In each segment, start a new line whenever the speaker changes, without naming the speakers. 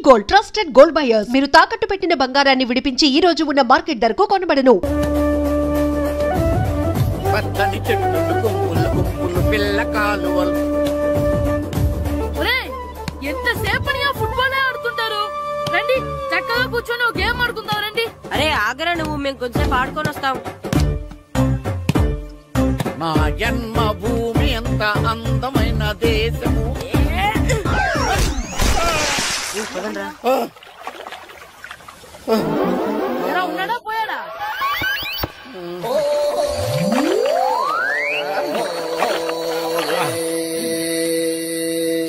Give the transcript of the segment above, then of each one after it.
Gold, trusted gold buyers. మీరు తాకట్టు పెట్టిన బంగారాన్ని విడిపించి ఈ రోజు ఉన్న మార్కెట్ ధరకు కొనబడను.
పచ్చని చెట్లు గుంపులు గుంపులు పిల్ల కాలువలు.
ఎంతసేపని ఆ ఫుట్బాల్ ఆడుతుంటారు? రండి చక్కగా కూర్చొని ఒక గేమ్ ఆడుకుందాం రండి.
అరే ఆగరా నువ్వు, మేము కొంచెంసేపు ఆడుకొని వస్తాం.
నా జన్మ భూమి ఎంత అందమైన దేశము.
ఉన్నాడా పోయాడా?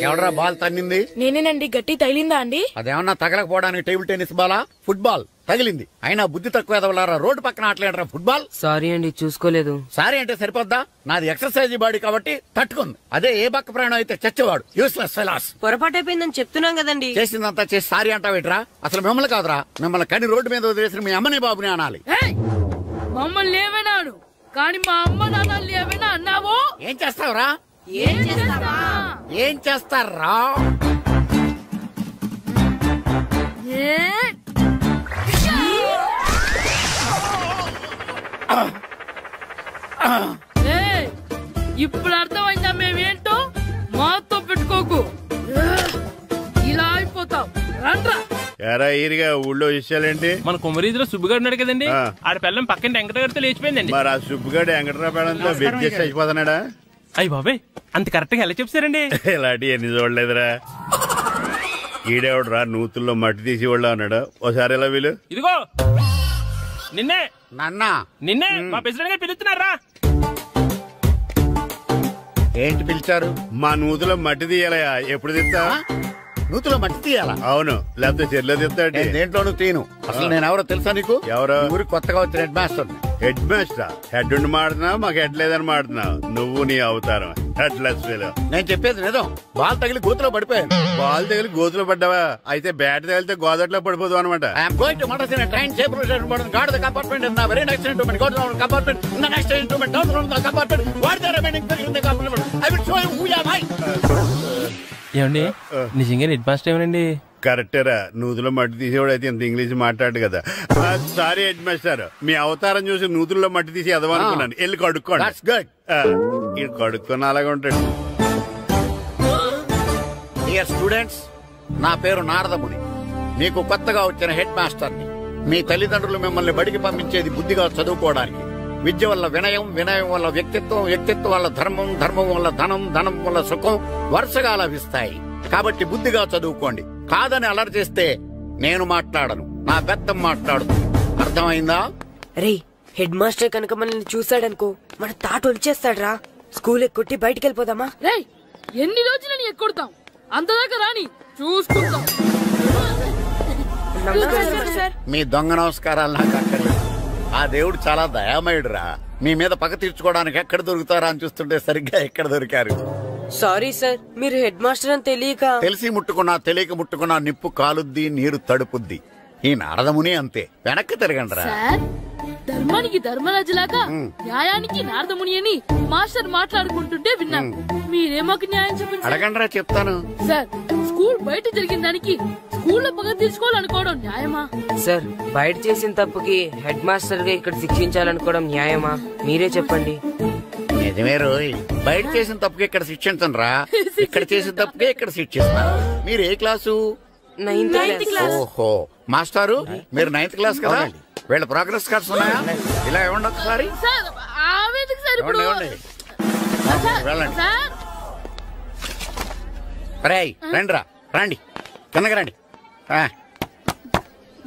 ఎవడరా బాల్ తన్నింది?
నేనేనండి. గట్టి తగిలిందా అండి?
అదేమన్నా తగలకపోవడానికి టేబుల్ టెన్నిస్ బాలా, ఫుట్బాల్ తగిలింది. అయినా బుద్ధి తక్కువ ఎదవలారా, రోడ్డు పక్కన ఆటలేడరా ఫుట్బాల్.
సారీ అండి, చూసుకోలేదు.
సారీ అంటే సరిపోద్దా? నాది ఎక్సర్సైజ్ బాడీ కాబట్టి తట్టుకుంది. అదే ఏ బక్క ప్రాణం అయితే చచ్చేవాడు. Useless fellas.
పొరపాటు అయిపోయిందని చెప్తున్నాం కదండి.
చేసిందంతా చేసి సారీ అంటావేట్రా? అసలు మిమ్మల్ని కాదురా, మిమ్మల్ని కని రోడ్డు మీద వదిలేసిన మీ అమ్మని బాబుని అనాలి.
మమ్మల్ని ఏమైనాడు కానీ మా అమ్మ నాన్నల్ని ఏమైనా అన్నావో
ఏం చేస్తావురా? ఏం చేస్తారా?
ఇప్పుడు అర్థమైందా మేమేంటో? మాతో పెట్టుకోకు, ఇలా అయిపోతావు. రండ్రా.
ఎరా ఈరిగా ఊళ్ళో విషయాలేంటి?
మన కుమరీధిలో సుబ్బుగాడు ఉన్నాడు కదండి, ఆడ పిల్లం పక్కన వెంకటగారితో లేచిపోయిందండి.
మరి ఆ సుబ్బుగాడు వెంకటరావు పేడంతో వెజ్జెస్ అయిపోతున్నాడా?
అయ్యి బాబాయ్, అంత కరెక్ట్ గా ఎలా చెప్తారండి?
ఇలాంటి ఎన్ని చూడలేదురా. ఈడేవడరా నూతుల్లో మట్టి తీసి వాళ్ళు అన్నాడు. ఓసారి ఎలా వీలు?
ఇదిగో నిన్నే
నిన్నే
మా ప్రెసిడెంట్ గారు పిలుస్తున్నారా?
ఏంటి పిలిచారు?
మా నూతులో మట్టి తీయాలయా. ఎప్పుడు తీస్తా?
నూతులో మట్టి తీయాలా?
అవును, లేకపోతే చెర్లో తీస్తాడు.
దేంట్లోనూ తీను. అసలు నేను ఎవరో తెలుసా నీకు?
ఎవరో?
ఊరి కొత్తగా వచ్చిన head master.
Head master? Head ఉండి మాడుతున్నావు, మాకు హెడ్ లేదని మాడుతున్నావు. నువ్వు నీ అవతారం హెడ్ లెస్ ఫెలో.
నేను చెప్పేది నిజం. బాల్ తగిలి గోతులో పడిపోయాను.
బాల్ తగిలి గోతులో పడ్డావా? అయితే బ్యాట్ తగిలితే గోదట్లో పడిపోదు అనమాట.
ఐఎమ్ గోయింగ్ టు మడసిన train safe guard the compartment in the very next instrument. Go down compartment in the next instrument. Down from the compartment. What the remaining in the compartment? I will show you who you are.
ఏమండి నిజంగా head master ఏమనండి?
కరెక్టేరా, నూతులో మట్టి తీసేవాడు అయితే ఇంత English మాట్లాడు కదా. Sorry head master, మీ అవతారం చూసి నూతుల్లో మట్టి తీసి ఎదవనుకున్నాను. వెళ్ళి కడుక్కోండి. ఇది కడుక్కొని అలాగే ఉంటాడు.
డియర్ స్టూడెంట్స్, నా పేరు నారదముని. మీకు కొత్తగా వచ్చిన హెడ్ మాస్టర్ని. మీ తల్లిదండ్రులు మిమ్మల్ని బడికి పంపించేది బుద్ధిగా చదువుకోవడానికి. విద్య వల్ల వినయం, వినయం వల్ల వ్యక్తిత్వం, వ్యక్తిత్వం వల్ల ధర్మం, ధర్మం వల్ల ధనం, ధనం వల్ల సుఖం వరుసగా లభిస్తాయి. కాబట్టి బుద్ధిగా చదువుకోండి. కాదని అలర్ చేస్తే నేను మాట్లాడను, నా పెద్దం మాట్లాడుతుంది. అర్థమైందా?
రే, హెడ్ మాస్టర్ కనుక మనల్ని చూసాడనుకో మన తాట వచ్చేస్తాడ్రా. స్కూల్ ఎక్కొట్టి బయటికి వెళ్ళిపోదామా?
రే, ఎన్ని రోజులని ఎక్కొడతాం? అంతదాకా రాని చూసుకుంటాం.
మీ దొంగ నమస్కారాలు నాకు అక్కర్లేదు. ఆ దేవుడు చాలా దయామయుడురా. మీ మీద పగ తీర్చుకోవడానికి ఎక్కడ దొరుకుతారా అని చూస్తుంటే సరిగ్గా ఎక్కడ దొరికారు.
సారీ సార్, మీరు హెడ్ మాస్టర్ అని తెలియక.
తెలిసి ముట్టుకున్నా తెలియక ముట్టుకున్నా నిప్పు కాలుద్ది, నీరు తడుపుద్ది. ఈ నారదముని అంతే. వెనక్కి తిరగండిరా.
ధర్మానికి ధర్మరాజులాగా న్యాయానికి నారదముని అని మాస్టర్ మాట్లాడుకుంటుంటే విన్నాను. మీరే మాకు న్యాయం చూపించండి.
అడగండిరా, చెప్తాను.
సార్, స్కూల్ బయట జరిగిన దానికి స్కూల్లో పగ తీర్చుకోవాలనుకోవడం న్యాయమా?
సార్, బయట చేసిన తప్పుకి హెడ్ మాస్టర్ గా ఇక్కడ శిక్షించాలనుకోవడం న్యాయమా? మీరే చెప్పండి.
నిజమే రోయ్, బయట చేసిన తప్పుకి ఇక్కడ శిక్షించను రా. ఇక్కడ చేసిన తప్పుకే ఇక్కడ శిక్షిస్తాను. మీరు ఏ క్లాసు?
9th class.
ఓహో, మాస్టారు మీరు 9th క్లాస్ కదా? వీళ్ళ ప్రోగ్రెస్ కార్డ్స్ ఉన్నాయా? ఇలా ఇవ్వండి ఒకసారి. వెళ్ళండి. రండిరా, రండి, కిందకి రండి.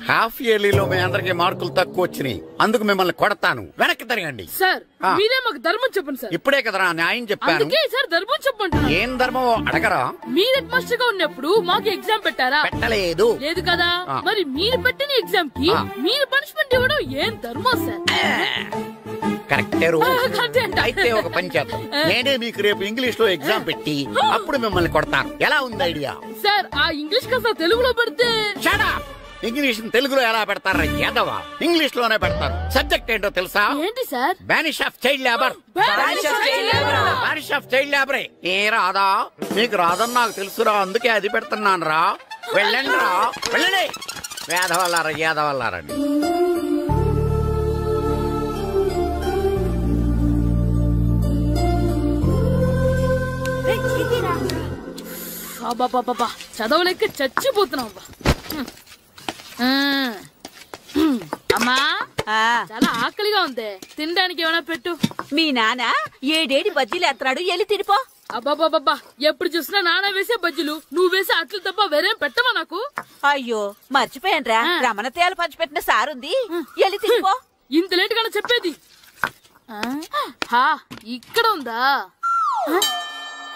హాఫ్ ఇయర్లీలో మీ అందరికి మార్కులు తక్కువ వచ్చినాయి. అందుకు మిమ్మల్ని కొడతాను. వెనక్కి తిరగండి.
సార్, మీరే మాకు ధర్మం చెప్పండి సార్.
ఇప్పుడే కదరా న్యాయం చెప్పాను.
సార్, ధర్మం చెప్పండి.
ఏం ధర్మం అడగరా?
మీరు హెడ్ మాస్టర్ గా ఉన్నప్పుడు మాకు ఎగ్జామ్ పెట్టారా?
పెట్టలేదు.
లేదు కదా? మరి మీరు పెట్టిన ఎగ్జామ్ కి మీరు పనిష్మెంట్ ఇవ్వడం ఏం ధర్మం సార్?
కరెక్టే. అయితే ఒక పని చేద్దాం. నేనే మీకు రేపు ఇంగ్లీష్ లో ఎగ్జామ్ పెట్టి అప్పుడు మిమ్మల్ని కొడతాను. ఎలా ఉంది ఐడియా?
సార్, ఆ ఇంగ్లీష్ కాస్త తెలుగులో పెడితే.
ఇంగ్లీష్ తెలుగులో ఎలా పెడతారా యాదవా? ఇంగ్లీష్ లోనే పెడతారు. సబ్జెక్ట్ ఏంటో తెలుసా?
ఏంటి sir?
Banish of child labour. Banish of child లేబరే. ఏ రాదా? నీకు రాదని నాకు తెలుసురా, అందుకే అది పెడుతున్నాను రా. వెళ్ళండి రా, వెళ్ళండి. వేదవల్లారండి.
అబ్బా చదవలేక చచ్చిపోతున్నావు. అమ్మా చాలా ఆకలిగా ఉంది, తినడానికి ఏమైనా పెట్టు.
మీ నాన్న 7 బజ్జీలు ఎత్తాడు, ఎల్లి తినిపో.
అబ్బాబాబా ఎప్పుడు చూసినా నాన్న వేసే బజ్జీలు, నువ్వు వేసే అట్లు తప్ప వేరేం పెట్టవా నాకు?
అయ్యో మర్చిపోయానురా, రమణ తేలు పంచిపెట్టిన సారుంది, ఎల్లి తినిపో.
ఇంత లేట్ గా చెప్పేది. ఇక్కడ ఉందా?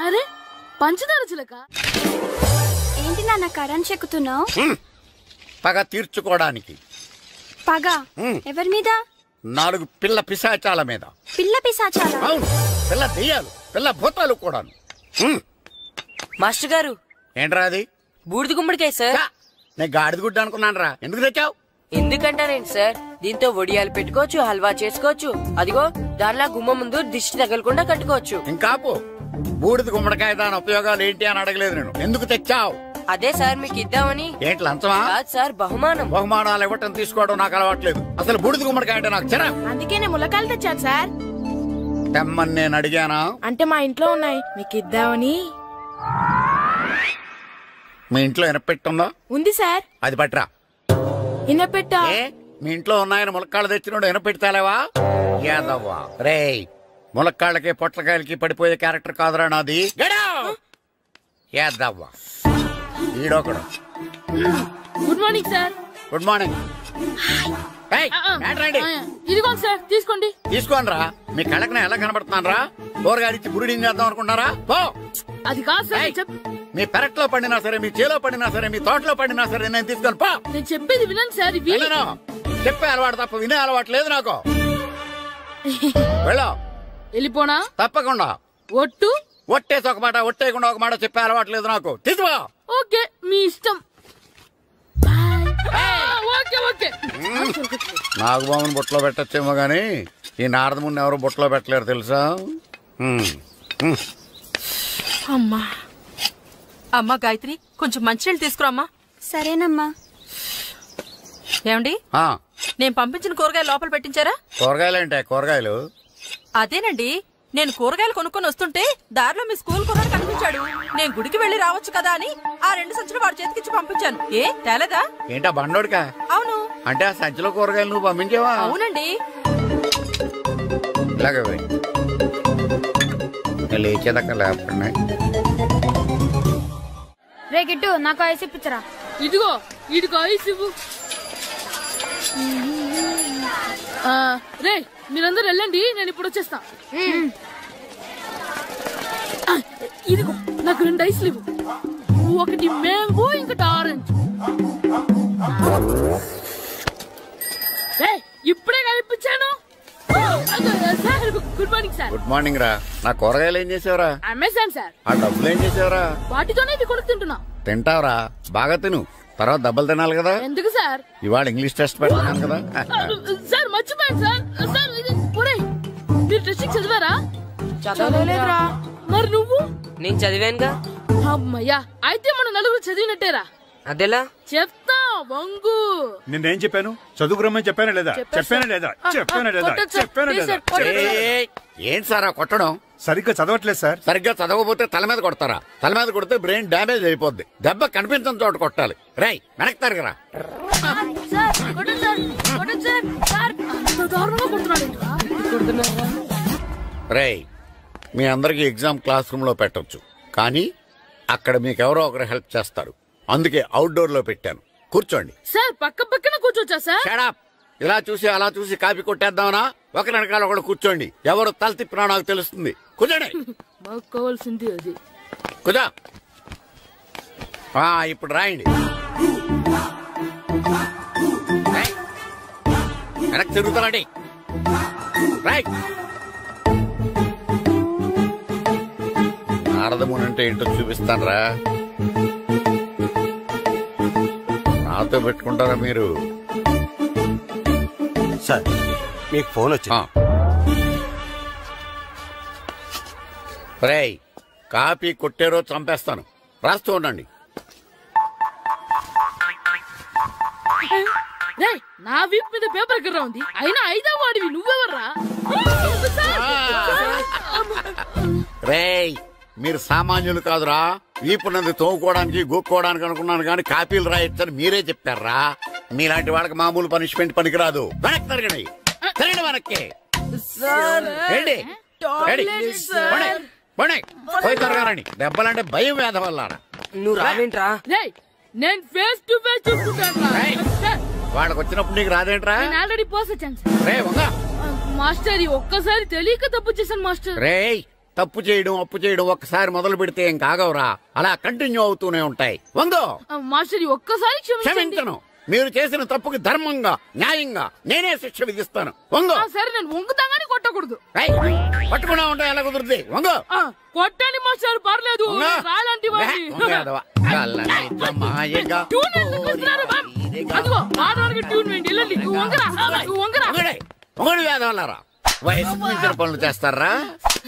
అరే పంచదార చిలక.
ఏంటి నాన్న కరెంట్ చెక్కుతున్నావు?
పగ తీర్చుకోవడానికి.
పగ ఎవరి మీద?
4 పిల్ల పిశాచాల మీద.
పిల్ల పిశాచాల?
అవును, పిల్ల దెయ్యాలు, పిల్ల భూతాలు కూడా.
మాస్టర్ గారు
ఏంట్రా అది?
బూడిద గుమ్మడికాయ సార్.
నేను గాడిద గుడ్డ అనుకున్నాను రా. ఎందుకు తెచ్చావు?
ఎందుకంటారేంటి సార్, దీంతో వడియాలు పెట్టుకోవచ్చు, హల్వా చేసుకోవచ్చు. అదిగో దానిలా గుమ్మ ముందు దిష్టి తగలకుండా కట్టుకోవచ్చు.
ఇంకాపు బూడిద గుమ్మడికాయ దాని ఉపయోగాలు ఏంటి అని అడగలేదు నేను. ఎందుకు తెచ్చావు?
అదే సార్ మీకు ఇద్దామని.
ఏంటి లంచమా?
కాదు సార్, బహుమానం.
బహుమానాలు ఇవ్వటం తీసుకోవడం నాకు అలవాట్లేదు. అసలు బూడిద గుమ్మడికాయ అంటే నాకు చిరా.
అందుకే నేను ములకాయలు తెచ్చాను సార్.
తెమ్మని నేను అడిగానా?
అంటే మా ఇంట్లో ఉన్నాయి, మీకు ఇద్దామని.
మీ ఇంట్లో ఎనపెట్టుందా?
ఉంది సార్.
అది పట్రా.
ఇనపెట్టా?
మీ ఇంట్లో ఉన్నాయని ములక్కాళ్ళు తెచ్చినోడు ఎనపెడతాలేవా? యాదవ్వా రే, ములక్కాళ్ళకి పొట్లకాయలకి పడిపోయే క్యారెక్టర్ కాదురా నాది. యాదవ్వా ఈడొకడు.
Good morning sir.
Good morning.
ఇదిగో సార్ తీసుకోండి.
తీసుకోండి రా. మీ కళ్ళకి నేను ఎలా కనబడుతున్నాను రా? కూరగాయలిచ్చి బురిడింగ్ చేద్దాం అనుకుంటారా? పో.
అది కాదు సార్.
మీ పెరట్లో పండినా సరే, మీ చేలో పండినా సరే, మీ తోటలో పండినా సరే నేను తీసుకొని పో.
నేను చెప్పేది వినండి సార్.
చెప్పే అలవాటు తప్ప వినే అలవాటు లేదు నాకు. వెళ్ళా.
వెళ్ళిపోనా?
తప్పకుండా.
ఒట్టు?
ఒట్టేసి ఒక మాట, ఒట్టేయకుండా ఒక మాట చెప్పే అలవాటు లేదు నాకు. తీసుకో.
ఓకే మీ ఇష్టం.
నాగబాబుని బొట్లో పెట్టచ్చేమో గాని ఈ నారదముని ఎవరు బొట్లో పెట్టలేరు తెలుసా?
అమ్మా అమ్మా గాయత్రి, కొంచెం మంచినీళ్ళు తీసుకురామ్మా.
సరేనమ్మా.
ఏమండి, నేను పంపించిన కూరగాయలు లోపల పెట్టించారా?
కూరగాయలేంటే? కూరగాయలు
అదేనండి, నేను కూరగాయలు కొనుక్కొని వస్తుంటే దారిలో మీ స్కూల్ కుర్రాడు కనిపించాడు. నేను గుడికి వెళ్లి రావచ్చు కదా అని ఆ 2 సంచులు వాడి చేతికిచ్చి పంపించాను. ఏ తేలేదా?
ఏంటా బండోడికా?
అవును.
అంటే ఆ సంచిలో కూరగాయలు నువ్వు పంపించావా?
అవునండి.
ఇలాగే లేచేదాకా లేకుండా.
రే గిట్టు, నాకు ఐస్ ఇప్పించరా.
ఇదిగో ఇదిగో ఐస్ ఇవ్వు. రే మీరందరూ వెళ్ళండి, నేను ఇప్పుడు వచ్చేస్తా. ఇదిగో నాకు 2 ఐస్లు ఇవ్వు. ఒకటి మ్యాంగో, ఇంకటి ఆరెంజ్. ఇప్పుడే కనిపించాను. Good morning sir.
Good morning రా. నా కూరగాయలు ఏం చేసావురా?
Amazon sir.
ఆ డబ్బులు ఏం చేసావురా?
వాటితోనే ఇవి కొనుక్కు తింటున్నా.
తింటావురా, బాగా తిను. తర్వాత డబ్బులు తినాలి కదా.
ఎందుకు సార్?
ఇవాళ ఇంగ్లీష్ టెస్ట్ పెడతాను కదా.
సార్ మర్చిపోయాను సార్. సార్ మీరు టెస్టింగ్ చదివారా?
చదవలేదురా.
మరి నువ్వు?
నేను చదివానుగా.
అమ్మయ్యా, అయితే మన నలుగురు చదివినట్టేరా.
అదెలా?
చెప్తా వంగు.
నేనేం చెప్పాను? చదువుకురమ్మని చెప్పానా లేదా? చెప్పానా లేదా? చెప్పానా లేదా? చెప్పానా లేదా?
ఏంటి సార్ కొట్టడం?
సరిగ్గా చదవట్లేదు సార్.
సరిగ్గా చదవకపోతే తల మీద కొడతారా? తల మీద కొడితే బ్రెయిన్ డ్యామేజ్ అయిపోద్ది. దెబ్బ కనిపించని చోట కొట్టాలి. రై వెనక్కి తరగరా. రై మీ అందరికి ఎగ్జామ్ క్లాస్ రూమ్ లో పెట్టొచ్చు, కానీ అక్కడ మీకెవరో ఒకరు హెల్ప్ చేస్తారు. అందుకే అవుట్డోర్ లో పెట్టాను. కూర్చోండి.
సార్ పక్క పక్కన కూర్చోచ్చా సార్? Shut up.
ఇలా చూసి అలా చూసి కాపీ కొట్టేద్దామనా? ఒకరి వెనకాల ఒకడు కూర్చోండి. ఎవరు తల తిప్పినా నాకు తెలుస్తుంది. కూర్చోండి.
మాకు కావాల్సింది అది.
కూర్చో. ఇప్పుడు రాయండి. వెనక్కి తిరుగుతారండి. రైట్. నారదముని అంటే ఏంటో చూపిస్తాను రా. నాతో పెట్టుకుంటారా మీరు?
సార్ మీకు ఫోన్ వచ్చింది.
రేయ్ కాపీ కొట్టారో చంపేస్తాను. రాస్తూ ఉండండి.
నా వీప్ మీద పేపర్ ఎక్కడ ఉంది, అయినా 5వ వాడివి నువ్వెవర్రా?
రేయ్ మీరు సామాన్యులు కాదురా, వీపునంది తోముకోవడానికి గోక్కోవడానికి అనుకున్నాను కానీ కాపీలు రాయొచ్చని మీరే చెప్పారా. మీలాంటి వాళ్ళకి మామూలు పనిష్మెంట్ పనికిరాదు. వెనక్కి తిరగండి, తిరగండి వెనక్కి. పోయి తిరగారండి. దెబ్బలంటే భయం వేద వల్ల.
నువ్వు రావేంట్రా?
నేను ఫేస్ టు ఫేస్ చూసుకుంటాను.
వాళ్ళకి వచ్చినప్పుడు నీకు రాదేంట్రా?
Already పోసొచ్చాను master. ఒక్కసారి తెలియక తప్పు చేశాను మాస్టర్.
రేయ్ తప్పు చేయడం అప్పు చేయడం ఒక్కసారి మొదలు పెడితే ఏం కాగవరా, అలా కంటిన్యూ అవుతూనే ఉంటాయి. వందో
మాస్టర్ ఒక్కసారి
క్షమించను. మీరు చేసిన తప్పుకి ధర్మంగా న్యాయంగా నేనే శిక్ష విధిస్తాను. వంగో.
సరే నేను వంగుతాగాని కొట్టకూడదు.
పట్టుకున్నా ఉంటా ఎలా కుదురుద్ది. వంగో.
కొట్టండి మాస్టర్ పర్లేదు. రాలంటి
వయసు మించిన పనులు చేస్తారా?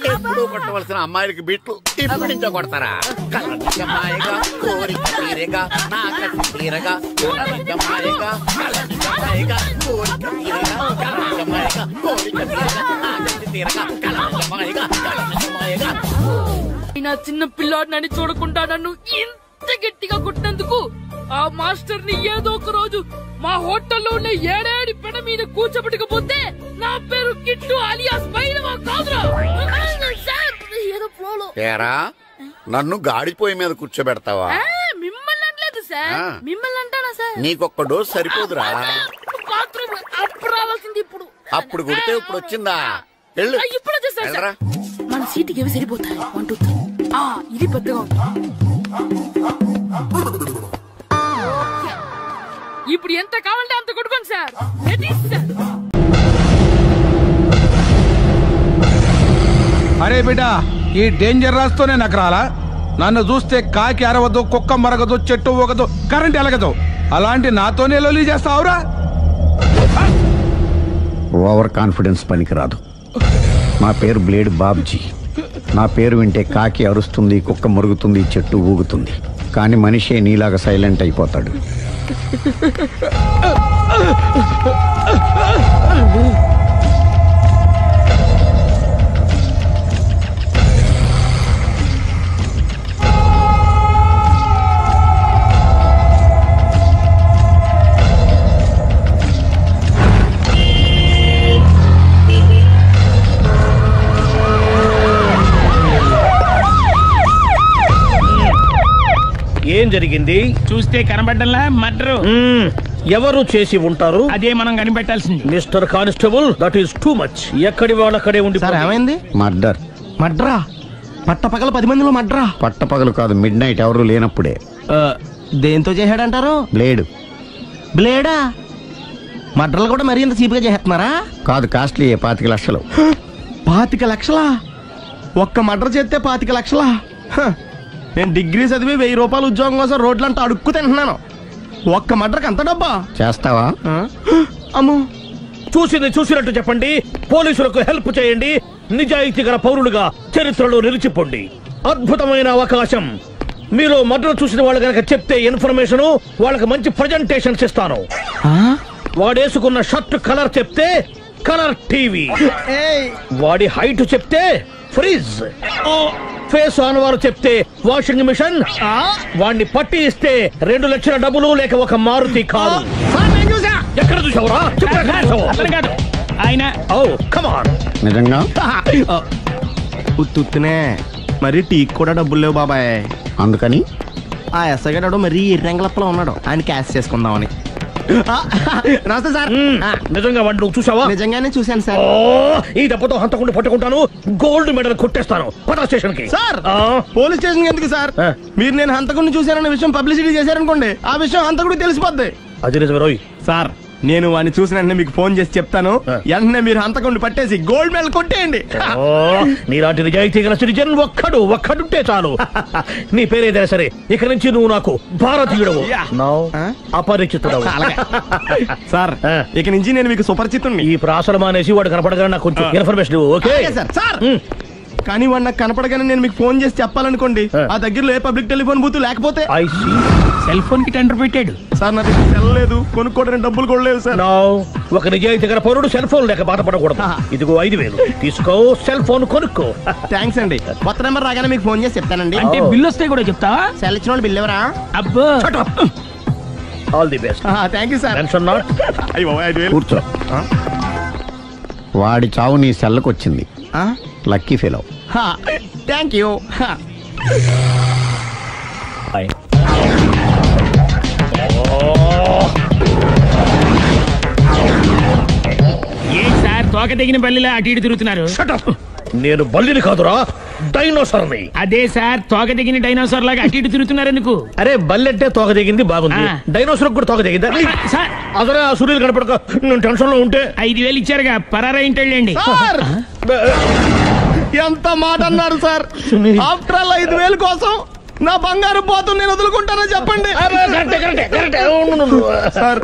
ఎప్పుడు కొట్టవలసిన అమ్మాయిలకి బిట్లు ఇప్పుడు నుంచో కొడతారా? కలజమాయగా కోరిక తీరగా నా కసి తీరగా కలజమాయగా కలజమాయగా కోరిక తీరగా కలజమాయగా కోరిక తీరగా నా కసి తీరగా కలజమాయగా కలజమాయగా.
నా చిన్న పిల్లాడు నన్ను చూడకుండా నన్ను ఇంత గట్టిగా కొట్టినందుకు ఆ మాస్టర్ ని ఏదో ఒక రోజు మా హోటల్లో ఉన్న 7 పెడ మీద కూర్చోబెట్టకపోతే నా పేరు కిట్టు అలియాస్ బైరవా కాదురా.
తేరా నన్ను గాడిపోయి మీద కూర్చోబెడతావా?
మిమ్మల్ని అనలేదు సార్, మిమ్మల్ని అంటానా సార్?
నీకొక్క డోస్ సరిపోదురా.
బాత్రూమ్ అప్పుడు రావాల్సింది ఇప్పుడు.
అప్పుడు కొడితే ఇప్పుడు వచ్చిందా?
ఇప్పుడు వచ్చేసారా? మన సీటుకి ఏవి సరిపోతాయి? 1 2 3. ఇది పెద్దగా ఉంది. ఇప్పుడు ఎంత కావాలంటే అంత కొట్టుకోండి సార్.
అరే బిడ్డ, ఈ డేంజర్ రాస్తూనే నాకు రాలా? నన్ను చూస్తే కాకి అరవదు, కుక్క మరగదు, చెట్టు ఊగదు, కరెంట్ ఎలగదు. అలాంటి నాతోనే లొల్లి చేస్తావురా?
ఓవర్ కాన్ఫిడెన్స్ పనికిరాదు. నా పేరు బ్లేడ్ బాబ్జీ. నా పేరు వింటే కాకి అరుస్తుంది, కుక్క మురుగుతుంది, చెట్టు ఊగుతుంది, కానీ మనిషే నీలాగా సైలెంట్ అయిపోతాడు.
ఏం జరిగింది?
చూస్తే కనబడ్డంలా మర్డరు.
ఎవరు చేసి ఉంటారు?
అదే మనం కనిపెట్టాల్సింది.
Mister constable, that is too much. ఎక్కడి వాళ్ళక్కడే ఉండి.
ఏమైంది?
మర్డర్.
మడ్రా? పట్టపగలు 10 మందిలో మడ్రా?
పట్టపగలు కాదు, మిడ్ నైట్ ఎవరు లేనప్పుడే.
దేంతో చేశాడంటారు?
బ్లేడ్.
బ్లేడా? మడ్రలు కూడా మరీ ఇంత చీప్గా చేస్తున్నారా?
కాదు, కాస్ట్లీ. 25 లక్షలు.
25 లక్షలా? ఒక్క మడ్ర చేస్తే 25 లక్షలా? నేను డిగ్రీ చదివి 1000 రూపాయలు ఉద్యోగం కోసం రోడ్లంతా అడుక్కు తింటున్నాను. ఒక్క మడ్రకు అంత డబ్బా?
చేస్తావా?
అమ్మో.
చూసింది చూసినట్టు చెప్పండి. పోలీసులకు హెల్ప్ చేయండి. నిజాయితీ గల పౌరులుగా చరిత్రలో నిలిచిపోండి. అద్భుతమైన అవకాశం. మీరు మర్డర్ చూసిన వాళ్ళు కనుక చెప్తే ఇన్ఫర్మేషన్, వాళ్ళకి మంచి ప్రజెంటేషన్స్ ఇస్తాను. వాడేసుకున్న షర్ట్ కలర్ చెప్తే కలర్ టీవీ, వాడి హైట్ చెప్తే ఫ్రిజ్, ఫేస్ ఆన్ వారు చెప్తే వాషింగ్ మిషన్, వాడిని పట్టి ఇస్తే 2 లక్షల డబ్బులు లేక ఒక మారుతి కారు. ఎక్కడ చూసావురా?
ఆయన
కమాన్.
నిజంగా
ఉత్తునే మరి టీకి కూడా డబ్బులు లేవు బాబాయ్.
అందుకని
ఆ ఎస్ఐగాడు మరీ ఎర్రంగలప్పలో ఉన్నాడు, ఆయన క్యాష్ చేసుకుందామని. నమస్తే సార్.
నిజంగా వాడిని నువ్వు చూసావా?
నిజంగానే చూశాను సార్.
ఈ దెబ్బతో హంతకుండా పట్టుకుంటాను, గోల్డ్ మెడల్ కొట్టేస్తాను. పటా స్టేషన్ కి.
సార్, పోలీస్ స్టేషన్ ఎందుకు సార్? మీరు నేను హంతకుడిని చూశానన్న విషయం పబ్లిసిటీ చేశారనుకోండి, ఆ విషయం హంతకుడికి తెలిసిపోద్ది.
అది నిజమే రోయ్.
సార్, నేను వాడిని చూసిన వెంటనే మీకు ఫోన్ చేసి చెప్తాను. వెంటనే మీరు హంతకుడిని పట్టేసి గోల్డ్ మెడల్ కొట్టేయండి.
నీలాంటి నిజాయితీ గల సిటిజన్ ఒక్కడుంటే చాలు. నీ పేరేదైనా సరే, ఇక నుంచి నువ్వు నాకు భారతీయుడవు, అపరిచితుడవు.
సార్, ఇక నుంచి నేను మీకు సుపరిచితుడిని.
ఈ ప్రాసలు మానేసి వాడు కనపడగా నాకు కొంచెం ఇన్ఫర్మేషన్. Okay
sir. సార్,
కానీ వాడు నాకు కనపడగానే నేను మీకు ఫోన్ చేసి చెప్పాలనుకోండి, ఆ దగ్గరలో ఏ పబ్లిక్ టెలిఫోన్ బూత్ లేకపోతే
సెల్ ఫోన్ కి టెండర్ పెట్టాడు
సార్. నాకు సెల్ లేదు, కొనుక్కోవడానికి డబ్బులు కూడా లేవు సార్.
ఒక నిజాయితీ గల పౌరుడు సెల్ ఫోన్ లేక బాధపడకూడదు. ఇదిగో 5,000 తీసుకో, సెల్ ఫోన్ కొనుక్కో.
థ్యాంక్స్ అండి. కొత్త నెంబర్ రాగానే మీకు ఫోన్ చేసి చెప్తానండి.
అంటే బిల్ వస్తే కూడా చెప్తావా?
సెల్ ఇచ్చిన వాళ్ళు బిల్ ఎవరా?
అబ్బో
all the best.
Thank you sir.
Tension not.
కూర్చో. వాడి చావు నీ సెల్లకు వచ్చింది. Lucky fellow.
Thank you.
ఏం సార్ తోక తెగిన బల్లిలా అటు ఇటు తిరుగుతున్నారు?
నేను బల్లిని కాదురా, డైనోసార్ని.
అదే సార్ తోక తెగిన డైనోసార్ లాగా అటు ఇటు తిరుగుతున్నారు ఎందుకు?
అరే బల్లెట్టే తోక తెగింది బాగుంది, డైనోసార్ కూడా తోక తెగిందా? అదరే ఆ సూర్యులు కనపడక నేను టెన్షన్ లో ఉంటే
5,000 ఇచ్చారుగా పరారా ఇంటండి.
ఎంత మాట అన్నారు సార్. ఆఫ్టర్ ఆల్ 5,000 కోసం నా బంగారు పోతు నేను వదులుకుంటానని చెప్పండి సార్.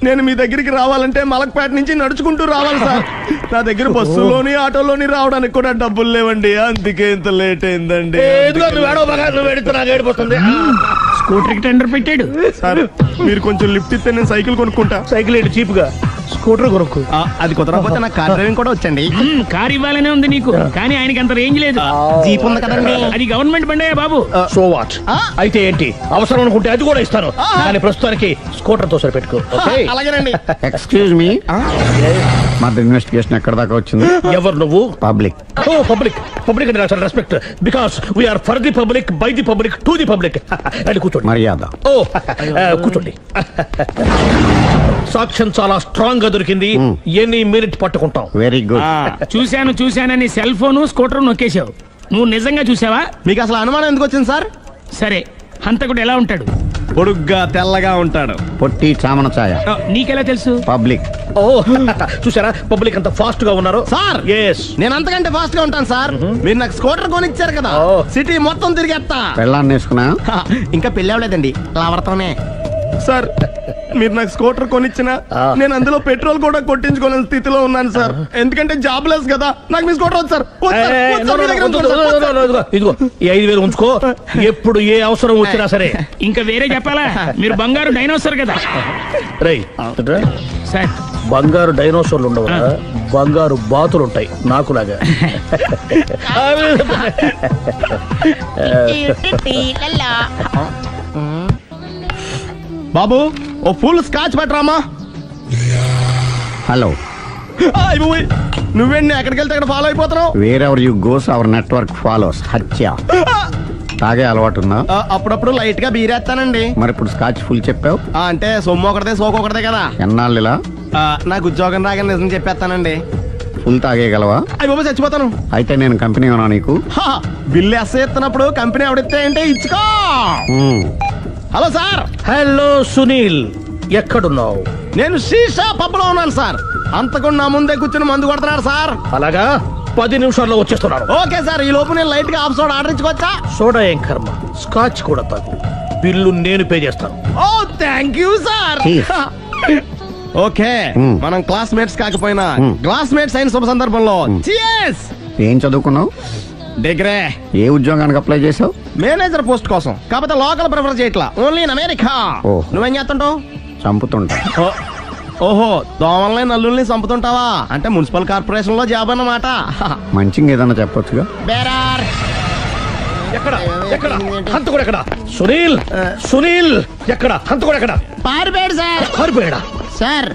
నేను మీ దగ్గరికి రావాలంటే మలక్పేట నుంచి నడుచుకుంటూ రావాలి సార్. నా దగ్గర బస్సులోని ఆటోలోని రావడానికి కూడా డబ్బులు లేవండి, అందుకే ఇంత లేట్ అయిందండి.
స్కూటర్ కి టెండర్ పెట్టాడు
సార్. మీరు కొంచెం లిఫ్ట్ ఇస్తే నేను సైకిల్ కొనుక్కుంటా.
సైకిల్ ఏంటి చీప్ గా, స్కూటర్ కొనుక్కు.
అది కుదరకపోతే నాకు కార్ డ్రైవింగ్ కూడా వచ్చండి.
కార్ ఇవ్వాలనే ఉంది నీకు, కానీ ఆయనకి అంత రేంజ్ లేదు.
జీప్ ఉంది కదండి.
అది గవర్నమెంట్ బండే బాబు.
So what? అయితే ఏంటి, అవసరం అనుకుంటే అది కూడా ఇస్తాను, కానీ ప్రస్తుతానికి స్కూటర్ తో సరిపెట్టుకో.
అలాగేనండి.
ఎక్స్క్యూజ్ మీ, మా ఇన్వెస్టిగేషన్ ఎక్కడ దాకా వచ్చింది?
ఎవరు నువ్వు?
పబ్లిక్.
ఓ పబ్లిక్. పబ్లిక్ అంటే చాలా respect, because we are for the public, by the public, to the public. అని కూర్చోండి.
మర్యాద.
ఓ కూర్చోండి. సాక్ష్యం చాలా స్ట్రాంగ్ గా దొరికింది, ఎన్ని మినిట్ పట్టుకుంటాం.
Very good.
చూశానని సెల్ ఫోన్ స్కూటర్ నొక్కేశావు. నువ్వు నిజంగా చూసావా?
మీకు అసలు అనుమానం ఎందుకు వచ్చింది సార్?
సరే, హంతకుడు ఎలా ఉంటాడు?
పొడుగ్గా తెల్లగా ఉంటాడు.
పొట్టి చామన ఛాయ.
నీకెలా తెలుసు?
పబ్లిక్.
ఓ చూసారా పబ్లిక్ అంత ఫాస్ట్ గా ఉన్నారు
సార్. నేను అంతకంటే ఫాస్ట్ గా ఉంటాను సార్. మీరు నాకు స్కూటర్ కొనిచ్చారు కదా, సిటీ మొత్తం తిరిగేస్తా.
పెళ్ళాన్ని వేసుకున్నా?
ఇంకా పెళ్ళి అవ్వలేదండి, లావర్తోనే. సార్ మీరు నాకు స్కూటర్ కొనిచ్చిన నేను అందులో పెట్రోల్ కూడా కొట్టించుకోలేని స్థితిలో ఉన్నాను సార్. ఎందుకంటే జాబ్ లెస్ కదా. నాకు మీ స్కూటర్ వద్దు సార్.
ఇదిగో ఈ 5,000 ఉంచుకో, ఎప్పుడు ఏ అవసరం వచ్చినా సరే.
ఇంకా వేరే చెప్పాలా? మీరు బంగారు డైనోసార్ కదా.
రై
సార్,
బంగారు డైనోసార్లు ఉండవు, బంగారు బాతులు ఉంటాయి నాకులాగా.
బాబు ఓ ఫుల్ స్కాచ్ పట్టరామా.
హలో.
నువ్వేండి ఎక్కడికి వెళ్తే అక్కడ ఫాలో అయిపోతున్నావు?
Wherever you goes our network follows. హత్య. తాగే అలవాటు ఉందా?
అప్పుడప్పుడు లైట్ గా బీరేస్తానండి.
మరి ఇప్పుడు స్కాచ్ ఫుల్ చెప్పావు
అంటే సొమ్ము ఒకటిదే సోకు ఒకటిదే కదా.
ఎన్నాళ్ళు ఇలా?
నాకు ఉద్యోగం రాగానే నిజం చెప్పేస్తానండి.
ఫుల్ తాగేయగలవా?
అయ్యి బాబు చచ్చిపోతాను.
అయితే నేను కంపెనీ ఉన్నా నీకు?
బిల్లు ఎస్ఐ ఎత్తినప్పుడు కంపెనీ ఎవడితే అంటే ఇచ్చుకో. Hello sir.
హలో సునీల్, ఎక్కడున్నావు?
నేను శీషా పబ్ లో ఉన్నాను సార్. అంతకుండా నా ముందే కూర్చుని మందు కొడుతున్నాడు సార్.
అలాగా, 10 నిమిషాల్లో వచ్చేస్తున్నాను.
Okay sir. ఈ లోపు నేను లైట్ గా హాఫ్ సోడా ఆర్డర్ ఇచ్చుకోవచ్చా?
సోడా ఏం కర్మ, స్కాచ్ కూడా తాగు. బిల్లు నేను పే చేస్తాను.
ఓ థ్యాంక్ యూ సార్. ఓకే, మనం క్లాస్మేట్స్ కాకపోయినా క్లాస్మేట్స్ అయిన శుభ సందర్భంలో cheers.
ఏం చదువుకున్నావు?
డిగ్రీ.
ఏ ఉద్యోగానికి అప్లై చేసావు?
మేనేజర్ పోస్ట్ కోసం. కాకపోతే లోకల్ ప్రిఫర్ చేయట్లా, ఓన్లీ ఇన్ అమెరికా. నువ్వేం చేస్తుంటావు?
చంపుతుంటా.
ఓహో, దోమల్ని నల్లుల్ని చంపుతుంటావా? అంటే మున్సిపల్ కార్పొరేషన్ లో జాబ్ అన్నమాట.
మంచిగా ఏదన్నా చెప్పొచ్చుగా.
బేరార్.
ఎక్కడ ఎక్కడ హంతకుడు ఎక్కడ? సునీల్, సునీల్ ఎక్కడ? హంతకుడు ఎక్కడ?
పారిపోయాడు సార్.
పారిపోయాడా?
సార్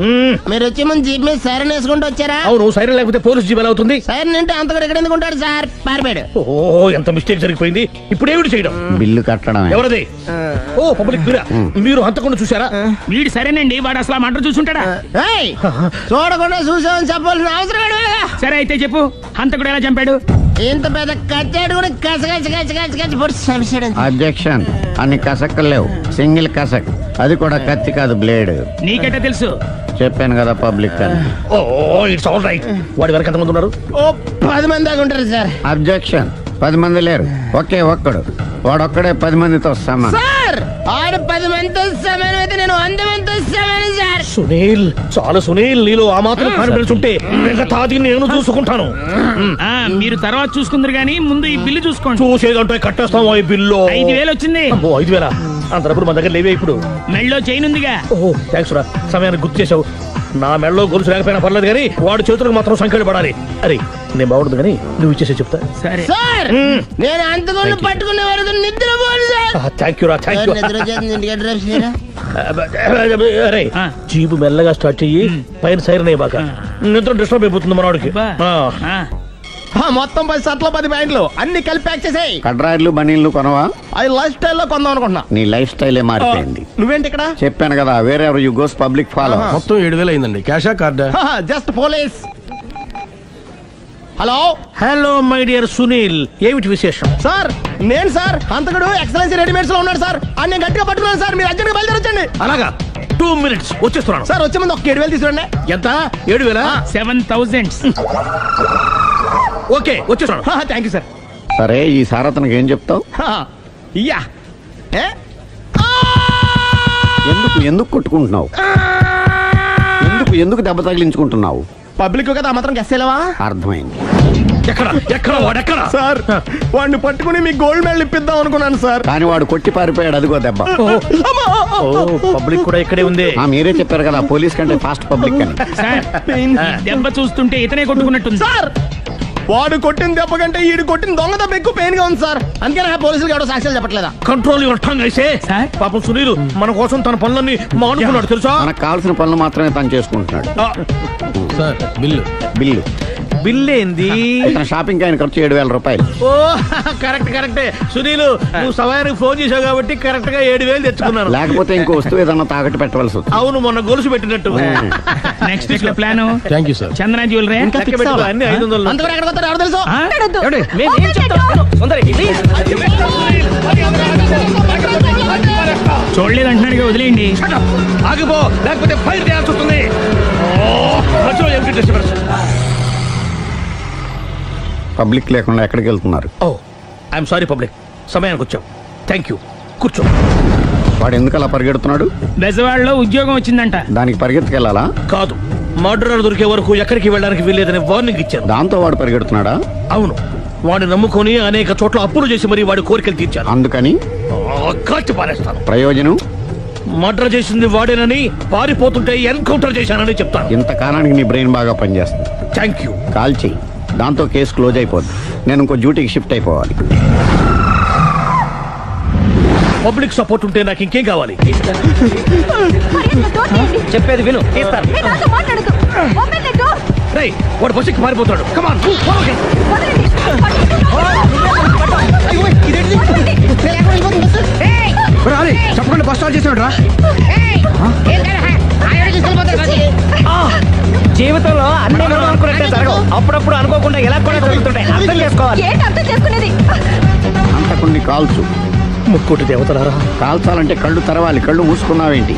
మీరు వచ్చే ముందు జీప్ మీద సైరన్ వేసుకుంటూ వచ్చారా?
అవును, సైరన్ లేకపోతే పోలీస్ జీప్ ఎలా అవుతుంది?
సైరన్ అంటే అంతకుడు ఎక్కడ ఎందుకు ఉంటాడు సార్? పారిపోయాడు.
ఓ ఎంత మిస్టేక్ జరిగిపోయింది. ఇప్పుడు ఏమిటి చేయడం?
బిల్లు కట్టడం.
ఎవరది? ఓ పబ్లిక్ మీరా? మీరు హంతకుండా చూసారా?
వీడు సరేనండి, వాడు అసలు మంట చూసుంటాడా?
చూడకుండా చూసామని చెప్పాల్సిన అవసరం.
సరే అయితే చెప్పు, హంతకుడు ఎలా చంపాడు?
ఇంత పెద్ద కచ్చాడు కూడా
అబ్జెక్షన్. అన్ని కసక్కలు లేవు, సింగిల్ కసక్. అది కూడా కత్తి కాదు, బ్లేడ్.
నీకెట్టా తెలుసు?
చెప్పాను కదా పబ్లిక్ అని.
Oh it's all right. వాడి వరకు ఎంతమంది ఉన్నారు?
ఓ 10 మంది దాకా ఉంటారు సార్.
అబ్జెక్షన్. 10 మంది లేరు, ఒకే ఒక్కడు. వాడొక్కడే 10 మందితో సమానం.
సార్ ఆడు 10 మందితో సమానం అయితే నేను 100 మందితో సమానం సార్.
సునీల్ చాలా సునీల్, నీలో ఆ మాత్రం కాన్ఫిడెన్స్ ఉంటే మిగతాది నేను చూసుకుంటాను.
మీరు తర్వాత చూసుకుందరు గానీ ముందు ఈ బిల్లు చూసుకోండి.
చూసేదంటే కట్టేస్తాం. ఈ బిల్లు
5,000 వచ్చింది.
5,000 అంతప్పుడు మన దగ్గర లేవే ఇప్పుడు.
మెళ్ళో చైన్ ఉందిగా.
ఓహో థ్యాంక్స్ రా, సమయానికి గుర్తు చేసావు. నా మెళ్ళలో గొలుసు లేకపోయినా పర్లేదు కానీ వాడి చేతులకు మాత్రం సంఖ్యలు పడాలి. అరే నేను బాగుంటుంది కానీ నువ్వు ఇచ్చేసే చెప్తా.
సరే
సార్, నేను అంతకుండా పట్టుకునే వరకు నిద్రపోను సార్.
థ్యాంక్ యూ రా, థ్యాంక్ యూ. అరే జీబు మెల్లగా స్టార్ట్ చెయ్యి, పైన సైరన్ అయ్యాక నిద్ర డిస్టర్బ్ అయిపోతుంది మనవాడికి.
మొత్తం 10 షర్ట్లు 10 ప్యాంట్లు అన్ని కలిపి ప్యాక్ చేసేయ్.
కడ్రాయిలు బనీళ్లు కొనవా?
అది లైఫ్ స్టైల్ లో కొందాం అనుకుంటున్నా.
నీ లైఫ్ స్టైలే మారిపోయింది.
నువ్వేంటి ఇక్కడ?
చెప్పాను కదా, వేరే యు గోస్ పబ్లిక్ ఫాలో.
మొత్తం 7,000 అయిందండి. క్యాషా కార్డా?
Just police. Hello
hello my dear Sunil, ఏమిటి విశేషం?
సార్ నేను సార్ అంతకుడు ఎక్సలెన్సీ రెడీమేడ్స్ లో ఉన్నాడు సార్. నేను గట్టిగా పట్టుకున్నాను సార్. మీరు అర్జెంట్ గా బయలుదేరొచ్చండి.
అలాగా 2 minutes వచ్చేస్తున్నాను
సార్. వచ్చే ముందు ఒక 7,000 తీసుకోండి.
ఎంత? 7,000?
7,000.
ఓకే వచ్చేస్తున్నాను.
Thank you sir.
సరే ఈ సార్ అతనికి ఏం చెప్తావు?
యా
ఎందుకు కొట్టుకుంటున్నావు? ఎందుకు దెబ్బ తగిలించుకుంటున్నావు?
పబ్లిక్ కదా మాత్రం గెస్సేలేవా?
అర్థమైంది.
ఎక్కడ
సార్ వాడిని పట్టుకుని మీ గోల్డ్ మెడల్ ఇప్పిద్దాం అనుకున్నాను సార్.
కానీ వాడు కొట్టి పారిపోయాడు. అదిగో దెబ్బ.
పబ్లిక్ కూడా ఇక్కడే ఉంది.
మీరే చెప్పారు కదా పోలీస్ కంటే ఫాస్ట్ పబ్లిక్ అని.
దెబ్బ చూస్తుంటే ఇతనే కొట్టుకున్నట్టుంది
సార్. వాడు కొట్టిన దెబ్బ కంటే ఈడు కొట్టిన దొంగ దెబ్బ ఎక్కువ పెయిన్ గా ఉంది సార్. అందుకే పోలీసులు ఎవడో సాక్ష్యాలు చెప్పట్లేదా?
కంట్రోల్ యువర్ టంగ్ అయితే. పాపం సునీల్ మన కోసం తన పనులన్నీ మానుకున్నాడు తెలుసా?
మనకు కావాల్సిన పనులు మాత్రమే తను చేసుకుంటున్నాడు.
సార్ బిల్లు
బిల్ ఏంది?
షాపింగ్ ఆయన ఖర్చు 7,000 రూపాయలు.
ఓ కరెక్టే సునీల్, నువ్వు సమయానికి ఫోన్ చేసావు కాబట్టి కరెక్ట్ గా 7,000 తెచ్చుకున్నాను.
లేకపోతే ఇంకో వస్తువు ఏదన్నా తాకట్టు పెట్టవలసి వస్తుంది.
అవును, మొన్న గొలుసు పెట్టినట్టు.
నెక్స్ట్ వీక్ లో plan.
Thank you sir.
Chandana jewellery
అన్ని 500.
అంతవరకు ఎక్కడ పోతారో ఎవరు తెలుసు?
చూడలేదు అంటున్నాడు, వదిలేయండి.
ఆగిపో, లేకపోతే ఫైర్ చేయాల్సి వస్తుంది.
పబ్లిక్ లేకుండా ఎక్కడికి వెళ్తున్నారు?
ఓ ఐఎమ్ సారీ పబ్లిక్, సమయానికి వచ్చావు. థ్యాంక్ యూ, కూర్చో.
వాడు ఎందుకు అలా పరిగెడుతున్నాడు?
బెజవాడలో ఉద్యోగం వచ్చిందంట.
దానికి పరిగెత్తుకెళ్ళాలా?
కాదు, మర్డరర్ దొరికే వరకు ఎక్కడికి వెళ్ళడానికి వీల్లేదని వార్నింగ్ ఇచ్చాను.
దాంతో వాడు పరిగెడుతున్నాడా?
అవును, వాడిని నమ్ముకొని అనేక చోట్ల అప్పులు చేసి మరి వాడి కోరికలు తీర్చాను.
అందుకని
కాల్చి పారేస్తాను.
ప్రయోజనం?
మర్డర్ చేసింది వాడేనని, పారిపోతుంటే ఎన్కౌంటర్ చేశానని చెప్తాను.
ఇంతకాలానికి నీ బ్రెయిన్ బాగా పనిచేస్తుంది.
Thank you.
కాల్ చెయ్యి, దాంతో కేసు క్లోజ్ అయిపోద్ది. నేను ఇంకో డ్యూటీకి షిఫ్ట్ అయిపోవాలి.
పబ్లిక్ సపోర్ట్ ఉంటే నాకు ఇంకేం కావాలి?
చెప్పేది విను.
వాడు బస్సుకి మారిపోతాడు. కమాన్
చెప్పకుండా బస్ స్టార్ట్ చేసాడు రా.
జీవితంలో అన్ని అనుకున్నట్టే జరగవు. అప్పుడప్పుడు అనుకోకుండా ఎలా కూడా జరుగుతుంటాయి. అర్థం చేసుకోవాలి.
అంతకుని కాల్చు.
ముక్కోటి దేవతలారా,
కాల్చాలంటే కళ్ళు తెరవాలి. కళ్ళు మూసుకున్నావేంటి?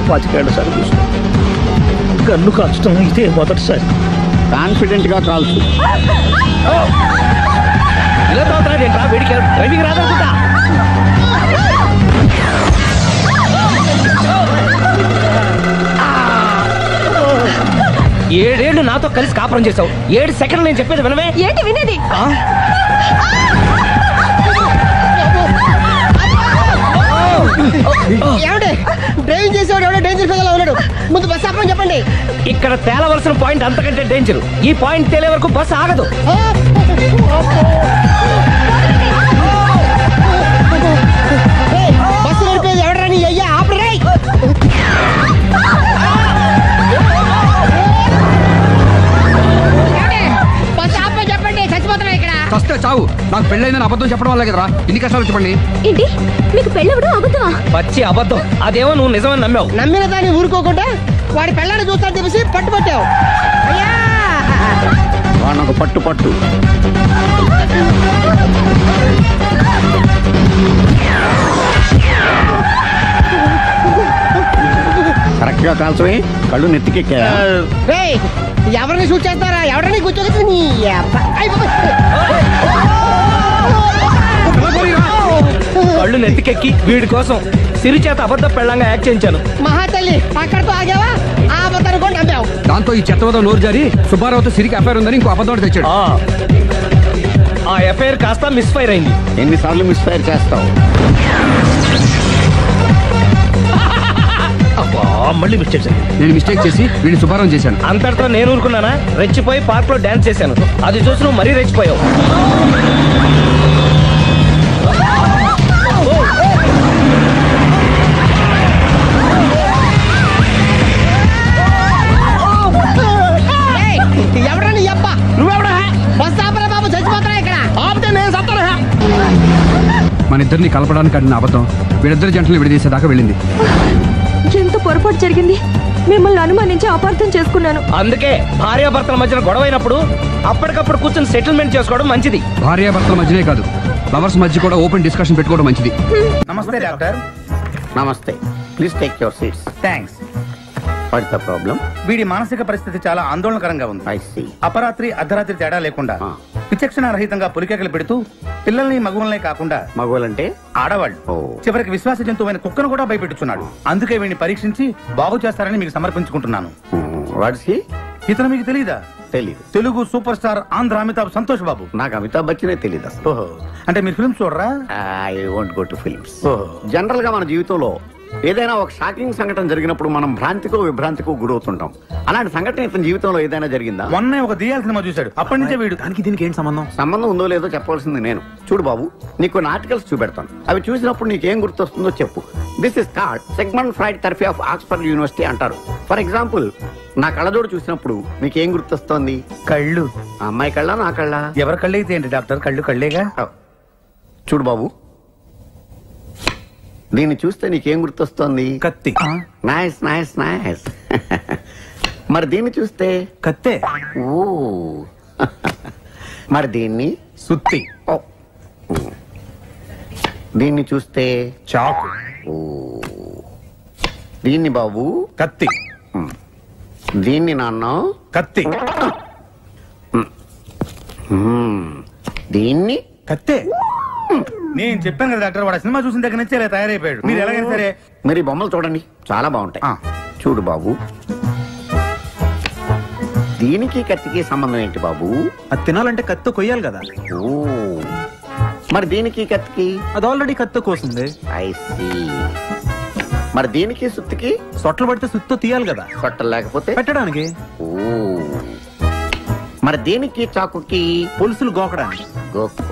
25 సార్లు చూసుకో. కన్ను కాల్చడం ఇదే మొదటిసారి.
కాన్ఫిడెంట్ గా కాల్చు.
ఇలా తాగుతున్నాడేంట్రా? వీడికి డ్రైవింగ్ రాదనుకుంటా. ఏడేళ్లు నాతో కలిసి కాపురం చేసావు. 7 సెకండ్లు నేను చెప్పేది వినవే.
ఏంటి వినేది?
డ్రైవింగ్ చేసేవాడు ఎవడో డేంజర్ ఫీల్ ఉన్నాడు. ముందు బస్ ఆపమని చెప్పండి.
ఇక్కడ తేలవలసిన పాయింట్ అంతకంటే డేంజర్. ఈ పాయింట్ తేలే వరకు బస్ ఆగదు.
బస్సు నడిపేది ఎవడరా? నీ అయ్యా ఆపరే. బస్ ఆపమని చెప్పండి. చచ్చిపోతున్నా ఇక్కడ.
ఫస్ట్ చావు. నాకు పెళ్ళైందని అబద్ధం చెప్పడం వల్ల కదరా ఇన్ని కష్టాలు చెప్పండి.
ఏంటి మీకు పెళ్ళవడం అబద్ధమా?
పచ్చి అబద్ధం. అదేమో నువ్వు నిజమని నమ్మావు.
నమ్మిన దాన్ని ఊరుకోకుండా వాడి పెళ్ళాన్ని చూస్తాను తెలిసి పట్టుపట్టావు.
వాడినొక పట్టు. కరెక్ట్ గా కాల్చవే. కళ్ళు నెత్తికెక్కా.
ఎవరిని షూట్ చేస్తారా? ఎవరిని కూర్చోగచ్చు.
కళ్ళు నెత్తికెక్కి వీడి కోసం సిరి చేత అబద్ధ పెళ్ళంగా యాక్ట్ చేయించాను.
మహాతల్లి అక్కడితో ఆగావా?
దాంతో ఈ చెత్తవద నోరు జారి సుబ్బారావుతో సిరికి అఫైర్ ఉందని ఇంకో అబద్ధం తెచ్చాడు.
ఆ ఎఫ్ఐఆర్ కాస్త మిస్ఫైర్ అయింది.
ఎన్నిసార్లు మిస్ఫైర్ చేస్తావు?
మళ్ళీ మిస్టేక్ చేశాను.
నేను మిస్టేక్ చేసి వీడిని సుబ్బారావు చేశాను.
అంతటితో నేను ఊరుకున్నానా? రెచ్చిపోయి పార్క్ లో డాన్స్ చేశాను. అది చూసి నువ్వు మరీ రెచ్చిపోయావు.
ఎవరని అప్ప నువ్వెవడా? బాబు చచ్చిపోతారా ఇక్కడ? ఆపితే నేను సత్తారా?
మన ఇద్దరిని కలపడానికి అడిగిన అబద్ధం వీళ్ళిద్దరి జంటలు విడదీసేదాకా వెళ్ళింది.
ఎంత పొరపాటు జరిగింది. మిమ్మల్ని అనుమానించి అపార్థం చేసుకున్నాను.
అందుకే భార్యాభర్తల మధ్యన గొడవ అయినప్పుడు అప్పటికప్పుడు కూర్చొని సెటిల్మెంట్ చేసుకోవడం మంచిది.
భార్యాభర్తల మధ్యనే కాదు, లవర్స్ మధ్య కూడా ఓపెన్ డిస్కషన్ పెట్టుకోవడం మంచిది.
నమస్తే డాక్టర్. నమస్తే. Please take your seats.
Thanks.
What's the problem?
వీడి మానసిక పరిస్థితి చాలా ఆందోళనకరంగా ఉంది.
I see.
అపరాత్రి అర్ధరాత్రి తేడా లేకుండా విచక్షణ రహితంగా పులికేకలు పెడుతూ పిల్లల్ని మగువలనే కాకుండా
మగువలంటే
ఆడవాళ్ళు చివరికి విశ్వాస జంతువైన కుక్కను కూడా భయపెట్టుచున్నాడు. అందుకే వీడిని పరీక్షించి బాగు చేస్తారని మీకు సమర్పించుకుంటున్నాను. ఇతను మీకు తెలీదా?
తెలీదు.
Telugu super star Andhra Amitabh Santosh Babu.
నాకు అమితాబ్ బచ్చనే తెలీదు.
ఓహో, అంటే మీరు ఫిల్మ్స్ చూడరా?
I won't go to films. General గా మన జీవితంలో ఏదైనా ఒక షాకింగ్ సంఘటన జరిగినప్పుడు మనం భ్రాంతికో విభ్రాంతికో గురవుతుంటాం. అలాంటి సంఘటన ఇతని జీవితంలో ఏదైనా జరిగిందా?
మొన్నే ఒక దియాల సినిమా చూశాడు. అప్పటి నుంచే వీడు.
దానికి దీనికి ఏంటి సంబంధం? సంబంధం ఉందో లేదో చెప్పవలసింది నేను. చూడు బాబు, నీకు కొన్ని ఆర్టికల్స్ చూపెడతాను. అవి చూసినప్పుడు నీకేం గుర్తొస్తుందో చెప్పు. This is called Sigmund Freud therapy of Oxford university అంటారు. ఫర్ ఎగ్జాంపుల్, నా కళ్ళజోడు చూసినప్పుడు నీకేం గుర్తొస్తోంది?
కళ్ళు.
అమ్మాయి కళ్ళ, నా కళ్ళ?
ఎవరి కళ్ళు అయితే ఏంటి డాక్టర్? కళ్ళు కళ్ళేగా.
చూడు బాబు, దీన్ని చూస్తే నీకేం గుర్తొస్తోంది?
కత్తి.
Nice nice nice. మరి దీన్ని చూస్తే?
కత్తే.
ఓ. మరి దీన్ని?
సుత్తి.
దీన్ని చూస్తే?
చాకు.
ఓ. దీన్ని బాబు?
కత్తి.
దీన్ని నాన్న?
కత్తి.
దీన్ని?
కత్తే. నేను చెప్పాను కదా డాక్టర్, వాడు సినిమా చూసిన దగ్గర నుంచి ఇలా తయారైపోయాడు. మీరు ఎలాగైనా సరే
మరి బొమ్మలు చూడండి, చాలా బాగుంటాయి. చూడు బాబు, దీనికి కత్తికి సంబంధం ఏంటి బాబు?
అది తినాలంటే కత్తి కొయ్యాలి కదా.
ఓ. మరి దీనికి కత్తికి?
అది ఆల్రెడీ కత్తి కోసింది.
I see. మరి దీనికి సుత్తికి?
సొట్టలు పడితే సుత్తో తీయాలి కదా.
సొట్టలు లేకపోతే
పెట్టడానికి.
ఓ. మరి దీనికి చాకుకి?
పులుసులు గోకడానికి.
గోకో.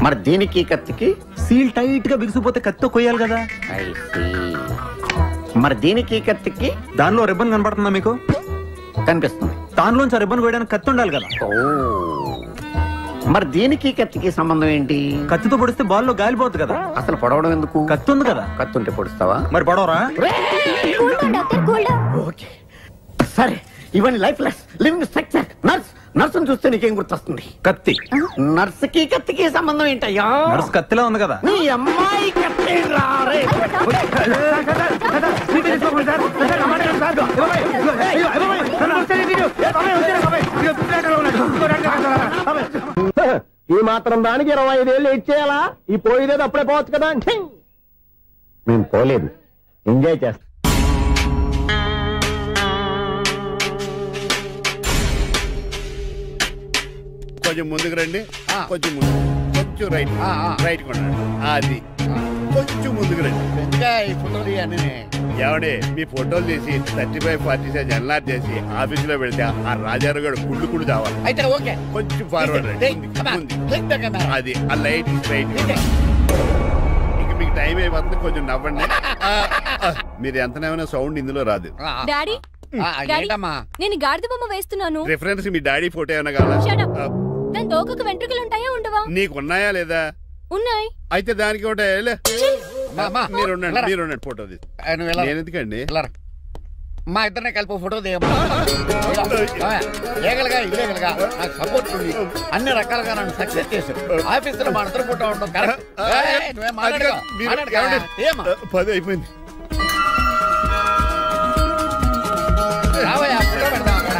మరి దీనికి కత్తికి?
సీల్ టైట్ గా బిగిసిపోతే కత్తి కొయ్యాలి కదా.
I see. మరి దీనికి కత్తికి?
దానిలో రిబ్బన్ కనబడుతుందా మీకు?
కనిపిస్తుంది.
దానిలోంచి రిబ్బన్ కొయ్యడానికి కత్తి ఉండాలి కదా.
ఓ. మరి దీనికి కత్తికి సంబంధం ఏంటి?
కత్తితో పొడిస్తే బాల్లో గాలిపోతుంది కదా.
అసలు పొడవడం ఎందుకు?
కత్తి ఉంది కదా.
కత్తి ఉంటే పొడుస్తావా?
మరి పొడవరా?
ఓకే, సరే. ఇవన్నీ life less living structure. Nurse. నర్సును చూస్తే నీకేం గుర్తొస్తుంది?
కత్తి.
నర్సుకి కత్తికి సంబంధం ఏంటయ్యా?
నర్సు కత్తిలా ఉంది కదా.
నీ అమ్మాయి కత్తి రారే.
ఈ మాత్రం దానికి 25 ఏళ్ళు ఇచ్చేయాలా? ఈ పోయేదేదో అప్పుడే పోవచ్చు కదా.
మేము పోలేదు, ఎంజాయ్ చేస్తాం.
కొంచెం ముందుకు రండి, కొంచెం ముందు, కొంచెం రైట్, రైట్ కొనండి. అది కొంచెం ముందుకు రండి. ఏమండి, మీ ఫోటోలు తీసి 35, 40 సైజ్ ఎన్లార్ చేసి ఆఫీసులో పెడితే ఆ రాజారావు గారు కుళ్ళు కుళ్ళు కావాలి.
అయితే ఓకే,
కొంచెం ఫార్వర్డ్ రండి. అది ఆ లైట్ రైట్. ఇంక మీకు టైం అయిపోతుంది, కొంచెం నవ్వండి. మీరు ఎంతనేమైనా సౌండ్ ఇందులో రాదు.
డాడీ, నేను గాడిద బొమ్మ వేస్తున్నాను.
రిఫరెన్స్ మీ డాడీ ఫోటో ఏమైనా కావాలా?
దాని తోకకు వెంట్రుకలు ఉంటాయా ఉండవా?
నీకున్నాయా లేదా?
ఉన్నాయి.
అయితే దానికి ఒకటే. మీరు ఉండండి, ఫోటో తీసి. నేను ఎందుకండి?
మా ఇద్దరినే కలిపి ఫోటో దిగమా? ఏగలుగా ఇల్లేగలుగా నాకు సపోర్ట్ ఉంది. అన్ని రకాలుగా నన్ను సక్సెస్ చేశారు. ఆఫీసులో మా ఇద్దరు ఫోటో ఉండడం కరెక్ట్.
10 అయిపోయింది.
రావయ్యా, ఫోటో పెడదాం అక్కడ.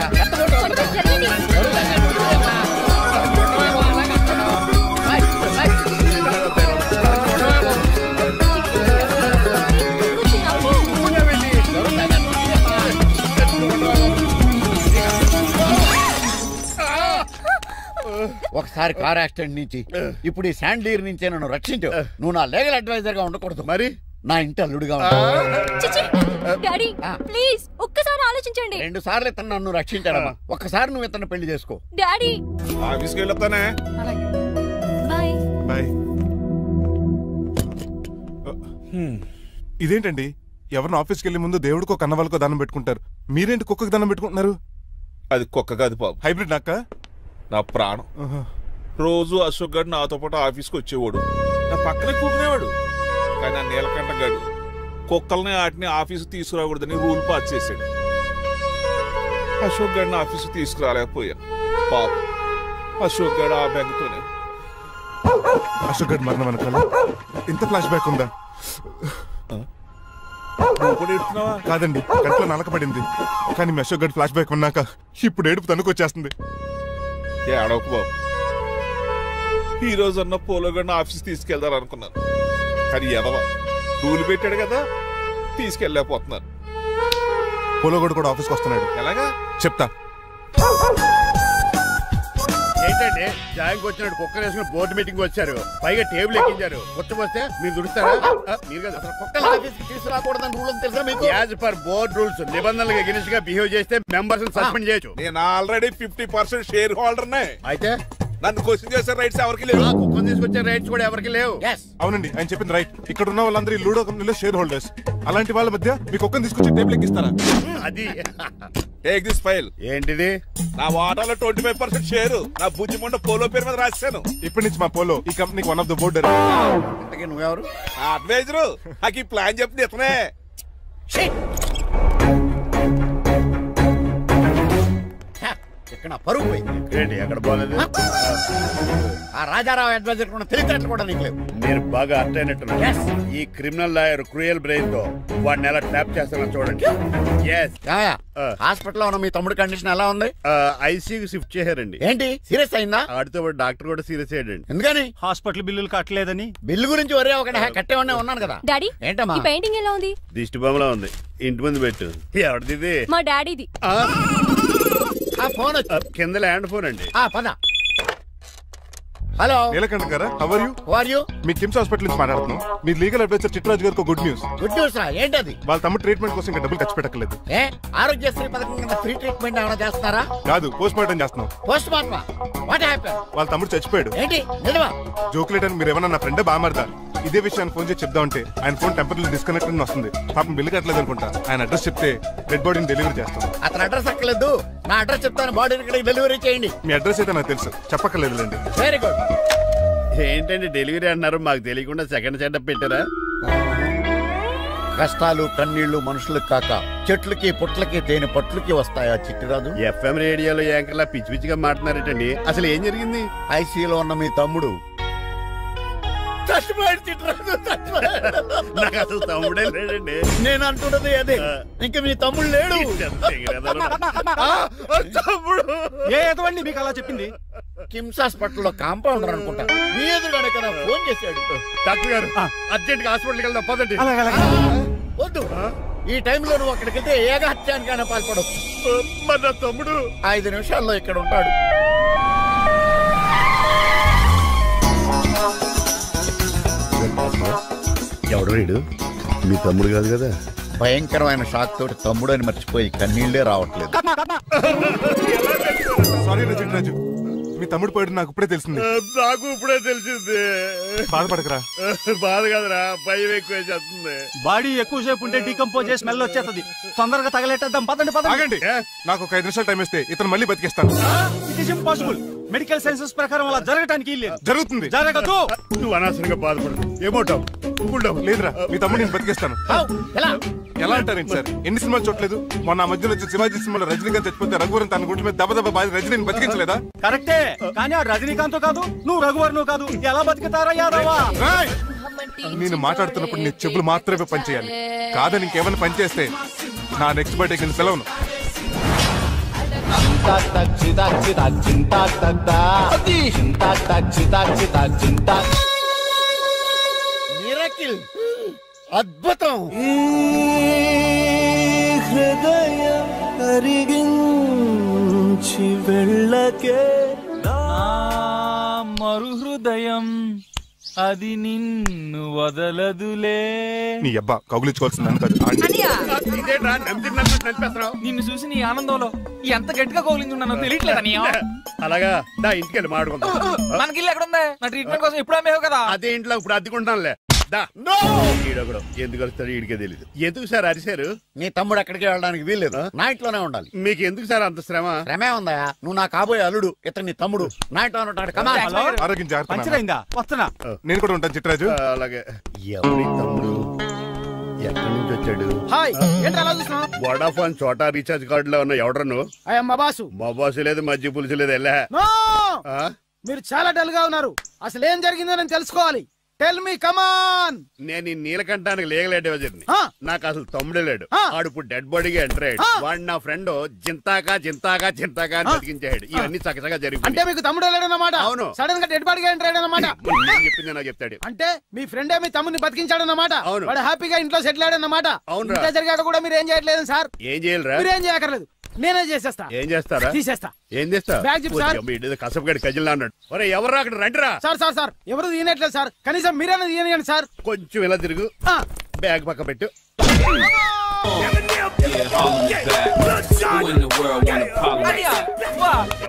ఒకసారి కార్ యాక్సిడెంట్ నుంచి ఇప్పుడు ఈ శాండ్లీర్ నుంచే నన్ను రక్షించు. నువ్వు నా లీగల్ అడ్వైజర్ గా ఉండకూడదు, మరి నా ఇంటి అల్లుడుగా
డాడీ ప్లీజ్ ఒక్కసారి ఆలోచించండి.
2 సార్లు ఇతను నన్ను రక్షించాడమ్మా. ఒక్కసారి నువ్వు ఇతను పెళ్లి చేసుకో.
డాడీ
ఆఫీస్కి వెళ్ళొస్తానే.
Bye
bye. ఇదేంటండి, ఎవరిని ఆఫీస్కి వెళ్ళే ముందు దేవుడికో కన్నవాళ్ళకో దండం పెట్టుకుంటారు, మీరేంటి కుక్కకి దండం పెట్టుకుంటున్నారు?
అది కుక్క కాదు బాబు,
హైబ్రిడ్ నాక
నా ప్రాణం. రోజు అశోక్ గడు నాతో పాటు ఆఫీస్కి వచ్చేవాడు, నా పక్కనే కూకునేవాడు. కానీ ఆ నీలకంఠ గడు కుక్కల్ని వాటిని ఆఫీసు తీసుకురాకూడదని రూల్ పాస్ చేశాడు. అశోక్ గడిని ఆఫీసు తీసుకురాలేకపోయా. పాప అశోక్ గడు ఆ బెంగతోనే.
అశోక్ గడ్ మరణం వెనకాల ఇంత ఫ్లాష్ బ్యాక్ ఉందా? కాదండి, కంట్లో నలకపడింది. కానీ మీ అశోక్ గడ్ ఫ్లాష్ బ్యాక్ ఉన్నాక ఇప్పుడు ఏడుపు తనుకొచ్చేస్తుంది.
ఏడవకు బాబు, ఈ రోజు అన్న పోలో గడిని ఆఫీస్ తీసుకెళ్దాం అనుకున్నాను, కానీ ఎదవ రూల్ పెట్టాడు కదా, తీసుకెళ్ళలేకపోతున్నారు.
పోలోగోడు కూడా ఆఫీస్కి వస్తున్నాడు.
ఎలాగా
చెప్తా.
ఏంటంటే జాయింగ్ వచ్చినట్టు కుక్క వేసుకుని బోర్డు మీటింగ్ వచ్చారు, పైగా టేబుల్ ఎక్కించారు. వస్తే మీరు దుడుస్తారా? మీరు కదా
కుక్కల ఆఫీస్కి తీసుకురాకూడదని రూల్ తెలుసా మీకు?
యాజ్ పర్ బోర్డ్ రూల్స్ నిబంధనలకు ఎగనిస్ట్ గా బిహేవ్ చేస్తే మెంబర్స్ సస్పెండ్ చేయొచ్చు.
నేను ఆల్రెడీ 50% షేర్ హోల్డర్నే.
అయితే
నన్ను క్వశ్చన్ చేసే రైట్స్ ఎవరికి లేవు.
కుక్కను తీసుకొచ్చే రైట్స్ కూడా ఎవరికి లేవు.
అవునండి, ఆయన చెప్పింది రైట్. ఇక్కడ ఉన్న వాళ్ళందరూ లూడో కంపెనీలో షేర్ హోల్డర్స్. అలాంటి వాళ్ళ మధ్య మీ కుక్కను తీసుకొచ్చి టేబుల్ ఎక్కిస్తారా?
అది
టేక్ దిస్ ఫైల్.
ఏంటిది?
నా వాటాలో 25% షేరు నా బుజ్జిమండ పోలో పేరు మీద రాశాను.
ఇప్పటి నుంచి మా పోలో ఈ కంపెనీకి వన్ ఆఫ్ ద బోర్డర్.
నువ్వెవరు?
అడ్వైజరు. నాకు ఈ ప్లాన్ చెప్పింది ఇతనే.
ఇక్కడ పరుగు పోయింది.
ఎక్కడ బాగాలేదు.
ఆ రాజారావు అడ్వైజర్ కూడా తెలియటట్లు కూడా నీకు లేవు.
మీరు బాగా అర్థ అయినట్టున్నారు. ఈ క్రిమినల్ లాయర్ క్రూయల్ బ్రెయిన్ తో వాడిని ఎలా ట్యాప్ చేస్తానో చూడండి.
హాస్పిటల్ లో ఉన్న మీ తమ్ముడి కండిషన్ ఎలా ఉంది?
ఐసీయూకి షిఫ్ట్ చేశారండి.
ఏంటి సీరియస్ అయిందా?
ఆడితో డాక్టర్ కూడా సీరియస్ అయ్యాడండి.
ఎందుకని?
హాస్పిటల్ బిల్లులు కట్టలేదని.
బిల్లు గురించి ఒరే ఒకటి కట్టేవాడినే ఉన్నాను కదా.
డాడీ
ఏంటమ్మా
ఈ పెయింటింగ్ ఎలా ఉంది?
దిష్టి బొమ్మలా ఉంది. ఇంటి ముందు పెట్టు. ఎవరిది?
మా డాడీది.
ఫోన్
కింద ల్యాండ్ ఫోన్ అండి.
పద. హలో
నీలకంఠ గారా, హౌ ఆర్ యు? మీ కిమ్స్ హాస్పిటల్ నుంచి మాట్లాడుతున్నాం. మీ లీగల్ అడ్వైజర్ చిట్రాజ్ గారికి గుడ్ న్యూస్.
గుడ్ న్యూస్ రా? ఏంటది?
వాళ్ళ తమ్ముడు ట్రీట్మెంట్ కోసం ఇంకా డబ్బులు ఖర్చు పెట్టలేదు.
ఆరోగ్యశ్రీ పథకం కింద ఫ్రీ ట్రీట్మెంట్ ఏమైనా చేస్తారా?
కాదు, పోస్ట్ మార్టం చేస్తున్నాం.
Post mortem? What happen?
వాళ్ళ తమ్ముడు చచ్చిపోయాడు.
ఏంటి నిజమా?
జోకులేట్ అని మీరు ఏమన్నా నా ఫ్రెండ్ బామర్దా? ఇదే విషయాన్ని ఫోన్ చేసి చెప్దామంటే ఆయన ఫోన్ టెంపరీ డిస్కనెక్ట్ అని వస్తుంది. పాపం బిల్లు కట్టలేదు అనుకుంటా. ఆయన అడ్రస్ చెప్తే డెడ్ బాడీని డెలివరీ చేస్తాం.
అతను అడ్రస్ అక్కర్లేదు, నా అడ్రస్ చెప్తాను, బాడీని ఇక్కడికి డెలివరీ చేయండి.
మీ అడ్రస్ అయితే నాకు తెలుసు, చెప్పక్కర్లేదులేండి.
Very good.
ఏంటండి డెలివరీ అన్నారు, మాకు తెలియకుండా సెకండ్ సెటప్ పెట్టారా?
కష్టాలు కన్నీళ్లు మనుషులకు కాక చెట్లకి పుట్లకి తేనె పట్లకి వస్తాయా చిట్టిరాజు?
ఎఫ్ఎం రేడియోలో యాంకర్లా పిచ్చి పిచ్చిగా మాట్లాడారటండి. అసలు ఏం జరిగింది?
ఐసీయూలో ఉన్న మీ తమ్ముడు
నాకు అసలు తమ్ముడే లేడండి.
నేను అంటున్నది అదే. ఇంకా మీ తమ్ముడు లేడు.
ఏదండి మీకు అలా చెప్పింది?
కిమ్స్ హాస్పిటల్లో కాంపౌండర్ అనుకుంటా. మీ ఎదురుగానే కదా ఫోన్ చేశాడు.
డాక్టర్ గారు అర్జెంట్ గా హాస్పిటల్కి వెళ్దాం పదండి.
వద్దు, ఈ టైంలో నువ్వు అక్కడికి వెళ్తే ఏకహత్యానికైనా పాల్పడవచ్చు.
మరి నా తమ్ముడు
5 నిమిషాల్లో ఇక్కడ ఉంటాడు.
ఎవడు వీడు? మీ తమ్ముడు కాదు కదా?
భయంకరమైన షాక్ తోటి తమ్ముడు అని మర్చిపోయి కన్నీళ్లే రావట్లేదు.
సారీ రాజు, మీ తమ్ముడు పోయాడు నాకు ఇప్పుడే తెలిసింది.
నాకు ఇప్పుడే తెలిసింది.
బాధపడకరా.
బాధ కాదురా, భయం ఎక్కువ చేస్తుంది.
బాడీ ఎక్కువసేపు ఉంటే డీకంపోజ్ చేసి స్మెల్ వచ్చేస్తుంది. తొందరగా తగలెట్టేద్దాం. పదండి పదండి.
ఆగండి, నాకు ఒక 5 నిమిషాలు టైం ఇస్తే ఇతను మళ్ళీ బతికేస్తాను.
It is impossible. Medical sciences ప్రకారం అలా జరగటానికి లేదు.
జరుగుతుంది.
జరగదు.
నువ్వు అనవసరంగా బాధపడు. ఏమోటావు?
లేదురా, మీ తమ్ముడు నేను బతికేస్తాను. ఎలా అంటారేంటి సార్? ఎన్ని సినిమాలు చూడలేదు? మొన్న మధ్యలో వచ్చి శివాజీ సినిమాలో రజనీకాంత్ చచ్చిపోతే రఘువరన్ తన గుండె మీద దెబ్బ బాధ రజనీని బతికించలేదా?
కరెక్టే, కానీ ఆ రజనీకాంత్ కాదు, నువ్వు రఘువరన్ కాదు. ఎలా బతికితారా యాదవా?
నేను మాట్లాడుతున్నప్పుడు నీ చెప్పులు మాత్రమే పనిచేయాలి. కాదని ఇంకేమైనా పనిచేస్తే నా నెక్స్ట్ బర్త్డే కింద సెలవును.
మిరకిల్, అద్భుతం.
హృదయం కరిగించి వెళ్ళకే హృదయం అది నిన్ను వదలదులే.
నీ అబ్బా కౌగులించుకోవాల్సిందని కాదు.
నిన్ను చూసి నీ ఆనందంలో ఎంత గట్టిగా కౌగులించున్నానో తెలియట్లేదా?
అలాగా దా ఇంటికి వెళ్ళి మాడుకుందాం.
మనకి ఇల్లు ఎక్కడ ఉంది? నా ట్రీట్మెంట్ కోసం ఎప్పుడు అమ్మేవు కదా.
అదే ఇంట్లో ఇప్పుడు అద్దెకుంటానులే. ఎందుకు వస్తాడు వీడికే తెలీదు. ఎందుకు సార్ అరిశారు?
నీ తమ్ముడు ఎక్కడికి వెళ్ళడానికి వీల్లేదు, నా ఇంట్లోనే ఉండాలి.
మీకు ఎందుకు సార్ అంత శ్రమ?
శ్రమే ఉందా? నువ్వు నా కాబోయే అల్లుడు, ఇతను నీ తమ్ముడు, నా ఇంట్లో ఉంటాడు.
ఆరోగ్యం
పంచరైందా? వస్తున్నా.
నేను కూడా ఉంటాను చిట్రాజు.
అలాగే. ఎవరి తమ్ముడు ఎక్కడి నుంచి వచ్చాడు?
హాయ్, ఏంటి అలా చూస్తున్నావు?
వోడాఫోన్ చోటా రీఛార్జ్ కార్డులో ఉన్న ఎవడరు నువ్వు?
మా బాసు.
మా బాసు లేదు, మధ్య పులుసు లేదు. వెళ్ళా.
మీరు చాలా డల్ గా ఉన్నారు. అసలు ఏం జరిగిందో నేను తెలుసుకోవాలి. టెల్ మీ కమాన్.
నేను ఈ నీలకంఠానికి లేగలేడు వజర్ని. నాకు అసలు తమ్ముడే లేడు. ఆడు ఇప్పుడు డెడ్ బాడీగా ఎంటర్ అయ్యాడు. వాడు నా ఫ్రెండ్ జింతాకా జింతాకా జింతాకా అని బతికించాడు. ఇవన్నీ చక్కగా జరిగింది.
అంటే మీకు తమ్ముడే లేడన్నమాట?
అవును.
సడన్ గా డెడ్ బాడీగా ఎంటర్ అయ్యాడన్నమాట.
చెప్పింది నాకు చెప్తాడు.
అంటే మీ ఫ్రెండే మీ తమ్ముని బతికించాడన్నమాట.
అవును.
వాడు హ్యాపీగా ఇంట్లో సెటిల్ అయ్యాడన్నమాట.
అవును.
ఇంత జరిగాక కూడా మీరు ఏం చేయట్లేదు సార్?
ఏం చేయాలరా?
మీరు ఏం చేయక్కర్లేదు, నేనే చేసేస్తా.
ఏం చేస్తారా?
తీసేస్తా.
ఏం చేస్తా?
బ్యాగ్ చెప్పు సార్.
కసపగడి కజిల్లా అన్నాడు. ఒరే ఎవరు అక్కడ రండిరా.
సార్ సార్ సార్ ఎవరు తీయనట్లేదు సార్, కనీసం మీరైనా తీయనియండి సార్.
కొంచెం ఇలా తిరుగు, బ్యాగ్ పక్క పెట్టు.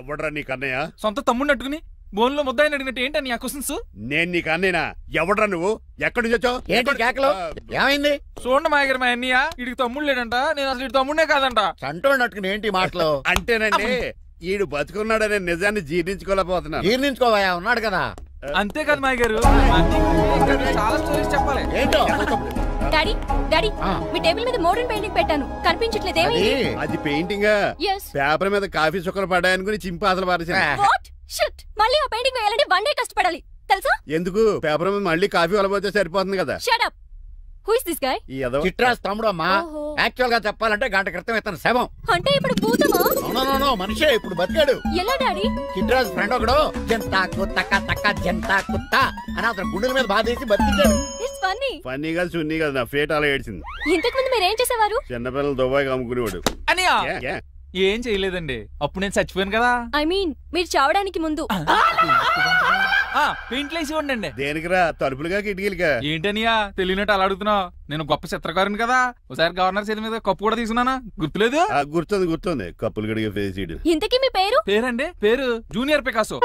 ఎవడరా నీకు అన్నయ్య?
సొంత తమ్ముడిని అట్టుకుని బోన్లో ముద్దాయిని అడిగినట్టు ఏంటని ఆ క్వశ్చన్స్?
నేను నీకు అన్నయ్యనా? ఎవడరా నువ్వు? ఎక్కడి నుంచి వచ్చావు?
ఏంటి కేకలు? ఏమైంది?
చూడండి మా దగ్గర మా అన్నయ్య ఇడికి తమ్ముడు లేడంట. నేను అసలు ఇటు తమ్ముడే కాదంట.
చంటోడినట్టుకుని ఏంటి మాటలు?
అంటేనండి ఈడు బతుకున్నాడనే నిజాన్ని జీర్ణించుకోలేకపోతున్నా.
జీర్ణించుకోవా, ఉన్నాడు కదా.
అంతేకాదు మా గారు, చాలా స్టోరీస్ చెప్పాలి.
ఏంటో
డాడీ డాడీ మీ టేబుల్ మీద మోడర్న్ పెయింటింగ్ పెట్టాను, కనిపించట్లేదు.
అది పెయింటింగ్ పేపర్ మీద కాఫీ చుక్కలు పడ్డాయనుకుని చింపి అసలు పారేసాను.
షిట్, మళ్ళీ ఆ పెయింటింగ్ వేయాలంటే 1 డే కష్టపడాలి తెలుసా?
ఎందుకు? పేపర్ మీద మళ్ళీ కాఫీ వలపోతే సరిపోతుంది కదా.
Shut up. Who is this guy?
Chitraj తమ్ముడు అమ్మా. యాక్చువల్ గా చెప్పాలంటే గంట క్రితం ఇతను శవం.
అంటే ఇప్పుడు భూతమా?
నో మనిషే, ఇప్పుడు బతికాడు.
ఎలా డాడీ?
చిట్రాజ్ ఫ్రెండ్ ఒకడు జంతా కుత్తక తక్క జంతా కుత్త అని అతను గుండెల మీద బాధేసి బతికాడు.
It's funny.
ఫన్నీ కాదు, సున్నీ కాదు, నా ఫేట్ అలా ఏడ్చింది.
ఇంతకు ముందు మీరు ఏం చేసేవారు?
చిన్నపిల్లలు దుబాయ్ అమ్ముకునేవాడు.
అనియా ఏం చేయలేదండి, అప్పుడు నేను చచ్చిపోయాను కదా.
ఐ మీన్ మీరు చావడానికి ముందు.
పెయింట్లు వేసి ఉండండి.
దేనికిరా? తలుపులుగా కిటికీలుగా?
ఏంటనియా తెలియనట్టు అలా అడుగుతున్నావు? నేను గొప్ప చిత్రకారుని కదా. ఒకసారి గవర్నర్ చేతి మీద కప్పు కూడా తీసుకున్నానా? గుర్తులేదు?
గుర్తుంది. కప్పులు గడిగే ఫేస్.
ఇంతకీ మీ పేరు?
పేరండి పేరు జూనియర్ పికాసో.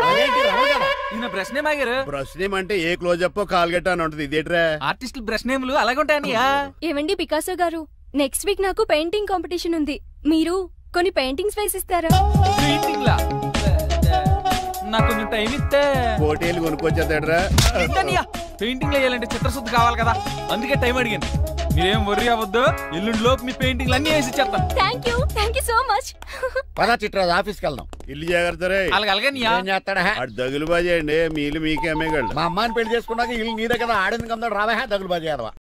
బ్రష్ నేమ్ ఆగారు.
బ్రష్ నేమ్ అంటే ఏ క్లోజప్ కాల్గట్ట అని ఉంటుంది. ఇదేట్రా?
ఆర్టిస్టులు బ్రష్ నేమ్లు అలాగే ఉంటాయనియా.
ఏమండి పికాసో గారు, నెక్స్ట్ వీక్ నాకు పెయింటింగ్ కాంపిటీషన్ ఉంది. మీరు కొన్ని పెయింటింగ్స్ వేసిస్తారా?
పెయింటింగ్ లా? నాకు కొంచెం టైం ఇస్తే
పోటీలు కొనుక్కొచ్చేస్తాడ్రా.
పెయింటింగ్ వేయాలంటే చిత్రశుద్ధి కావాలి కదా, అందుకే టైం అడిగాను. మీరేం వర్రీ అవ్వద్దు, ఎల్లుండి లోపు మీ పెయింటింగ్లు అన్ని వేసి ఇచ్చేస్తాను.
Thank you so much.
పదా చిట్రాజ్ ఆఫీస్కి వెళ్దాం.
ఇల్లు జాగ్రత్త.
అలాగే
దగులు బాజీ అండి, మీ ఇల్లు మీకే అమ్మేగాళ్ళు.
మా అమ్మాయిని పెళ్లి చేసుకున్నాక ఇల్లు నీదే కదా, ఆడింది కదా, రావా దగులు బాజీ అదవా.